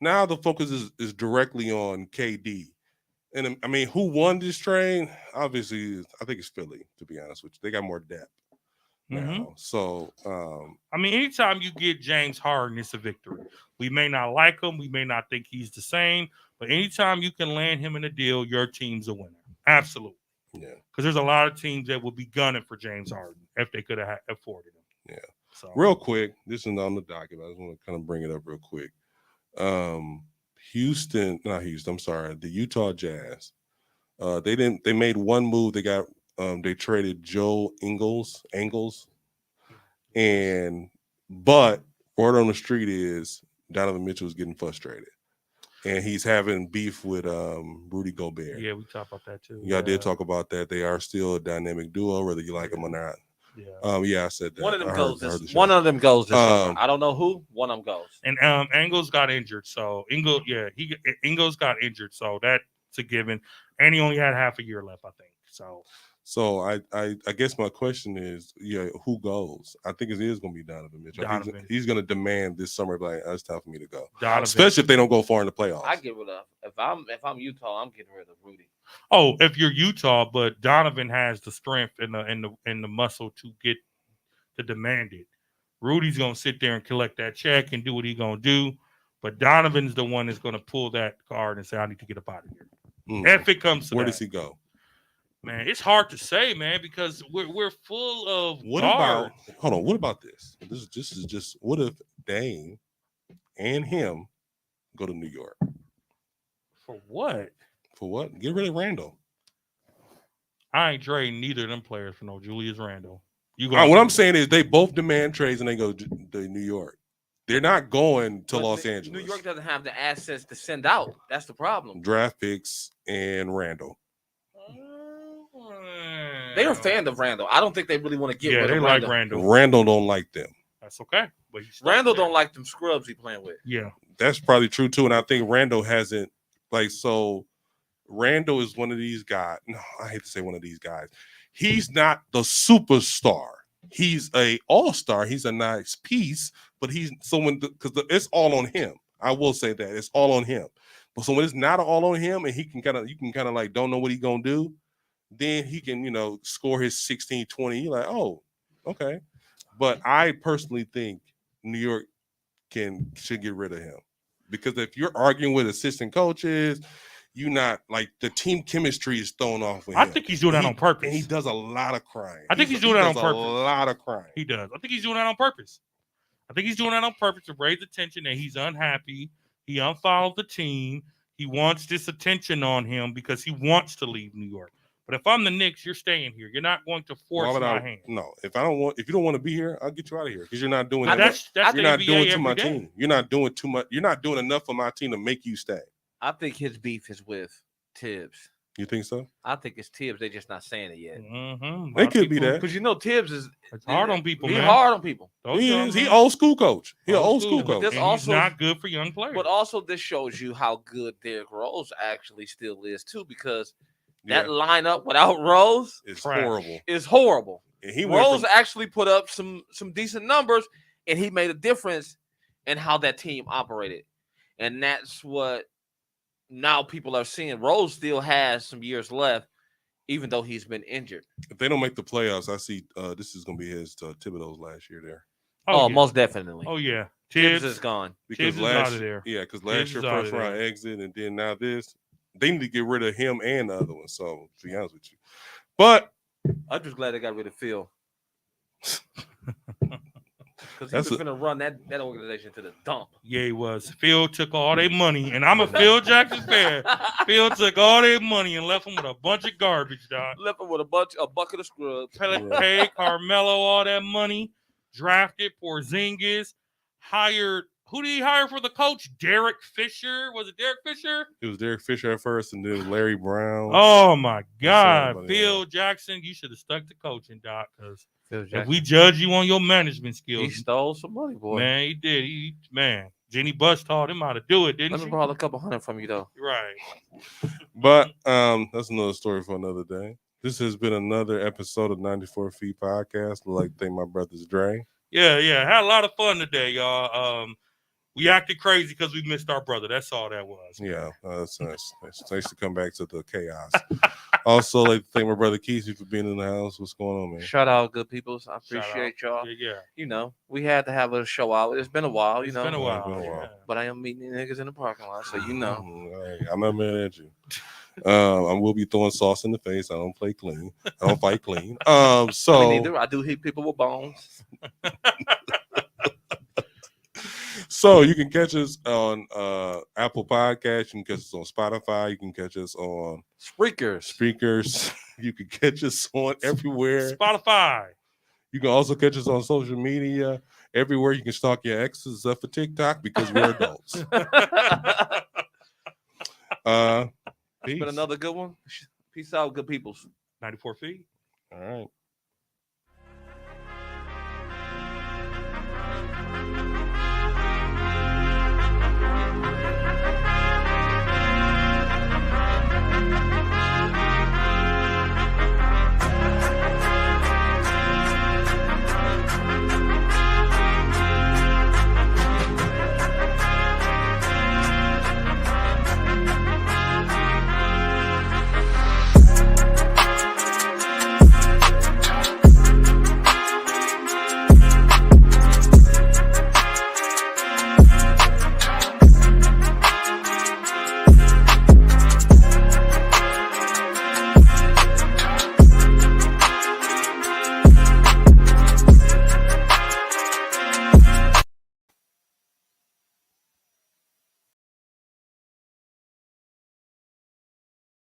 now the focus is directly on KD. And I mean, who won this trade? Obviously, I think it's Philly, to be honest with you. They got more depth now. So, anytime you get James Harden, it's a victory. We may not like him. We may not think he's the same. But anytime you can land him in a deal, your team's a winner. Absolutely. Yeah. Because there's a lot of teams that would be gunning for James Harden if they could have afforded him. Yeah. So, real quick, this is on the docket. I just want to kind of bring it up real quick. The Utah Jazz. They made one move. They traded Joe Ingles. But word on the street is Donovan Mitchell is getting frustrated. And he's having beef with Rudy Gobert. Yeah, we talked about that too. Y'all did talk about that. They are still a dynamic duo, whether you like them or not. Yeah. I said that. One of them goes this summer. I don't know who. One of them goes. And Ingles got injured, so Ingles got injured, so that's a given. And he only had half a year left, I think. So I guess my question is, who goes? I think it is going to be Donovan Mitchell. He's going to demand this summer, like, it's time for me to go. Especially if they don't go far in the playoffs. I get rid of. If I'm Utah, I'm getting rid of Rudy. Oh, if you're Utah, but Donovan has the strength and the muscle to demand it. Rudy's gonna sit there and collect that check and do what he's gonna do, but Donovan's the one that's gonna pull that card and say, "I need to get up out of here." If it comes to where that. does he go? Man, it's hard to say, man, because we're full of What about this? This is just what if Dame and him go to New York? For what? For what? Get rid of Randall. I ain't trading neither of them players for no Julius Randle. What I'm saying is they both demand trades and they go to New York. They're not going to Los Angeles. New York doesn't have the assets to send out. That's the problem. Draft picks and Randall. They're a fan of Randall. I don't think they really want to get rid of Randall. Like Randall. Randall don't like them. That's okay. But Randall don't like them scrubs he playing with. Yeah. That's probably true too. And I think Randall hasn't Randall is one of these guys. No, I hate to say one of these guys. He's not the superstar. He's a all-star. He's a nice piece, but he's someone because it's all on him. I will say that it's all on him. But so when it's not all on him, and you can kind of like don't know what he's gonna do, then he can score his 16, 20. You're like, oh, okay. But I personally think New York should get rid of him, because if you're arguing with assistant coaches, you not like the team chemistry is thrown off with him. I think he's doing that on purpose. And he does a lot of crying. I think he's doing that on purpose. A lot of crying. He does. I think he's doing that on purpose. I think he's doing that on purpose to raise attention that he's unhappy. He unfollowed the team. He wants this attention on him because he wants to leave New York. But if I'm the Knicks, you're staying here. You're not going to force my hand. No, if you don't want to be here, I'll get you out of here because you're not doing that. That's you're not NBA doing to my day. team. You're not doing too much. You're not doing enough for my team to make you stay. I think his beef is with Tibbs. You think so? I think it's Tibbs. They're just not saying it yet. Mm-hmm. It could be that because Tibbs is hard on people. He's man. hard on people. He is. He old school coach. He an old school coach. And he's not good for young players. But also, this shows you how good Derrick Rose actually still is too, because that lineup without Rose is horrible. Is horrible. And Rose actually put up some decent numbers, and he made a difference in how that team operated, and that's what. Now people are seeing Rose still has some years left, even though he's been injured. If they don't make the playoffs, I see this is going to be his Thibodeau's last year there. Oh, most definitely. Oh, yeah. Tibbs is gone. Because Tibbs is out of there. Yeah, because last year, first round exit, and then now this. They need to get rid of him and the other one, so to be honest with you. But I'm just glad they got rid of Phil. Because he was going to run that organization to the dump. Yeah, he was. Phil took all their money, and I'm a Phil Jackson fan. Phil took all their money and left them with a bunch of garbage, dog. Left them with a bucket of scrubs. Paid Carmelo all that money, drafted Porzingis, hired. Who did he hire for the coach? Derek Fisher. Was it Derek Fisher? It was Derek Fisher at first, and then Larry Brown. Oh my God, Phil Jackson! You should have stuck to coaching, Doc, because if we judge you on your management skills, he stole some money, boy. Man, he did. Jenny Buss taught him how to do it, didn't she? Let me borrow a couple $100 from you, though. Right. But that's another story for another day. This has been another episode of 94 Feet Podcast. I'd like to thank my brothers Dre. Yeah. Had a lot of fun today, y'all. We acted crazy because we missed our brother. That's all that was. Yeah, that's nice. It's nice to come back to the chaos. Also, like to thank my brother Keith for being in the house. What's going on, man? Shout out, good peoples. I appreciate y'all. Yeah. We had to have a show out. It's been a while, It's been a while. Yeah. But I am meeting niggas in the parking lot, so Hey, I'm not mad at you. I will be throwing sauce in the face. I don't play clean. I don't fight clean. So neither. I do hit people with bones. So you can catch us on Apple Podcasts. You can catch us on Spotify. You can catch us on Speakers. You can catch us on everywhere. Spotify. You can also catch us on social media. Everywhere you can stalk your exes except for TikTok because we're adults. It's been another good one. Peace out, good peoples. 94 feet. All right.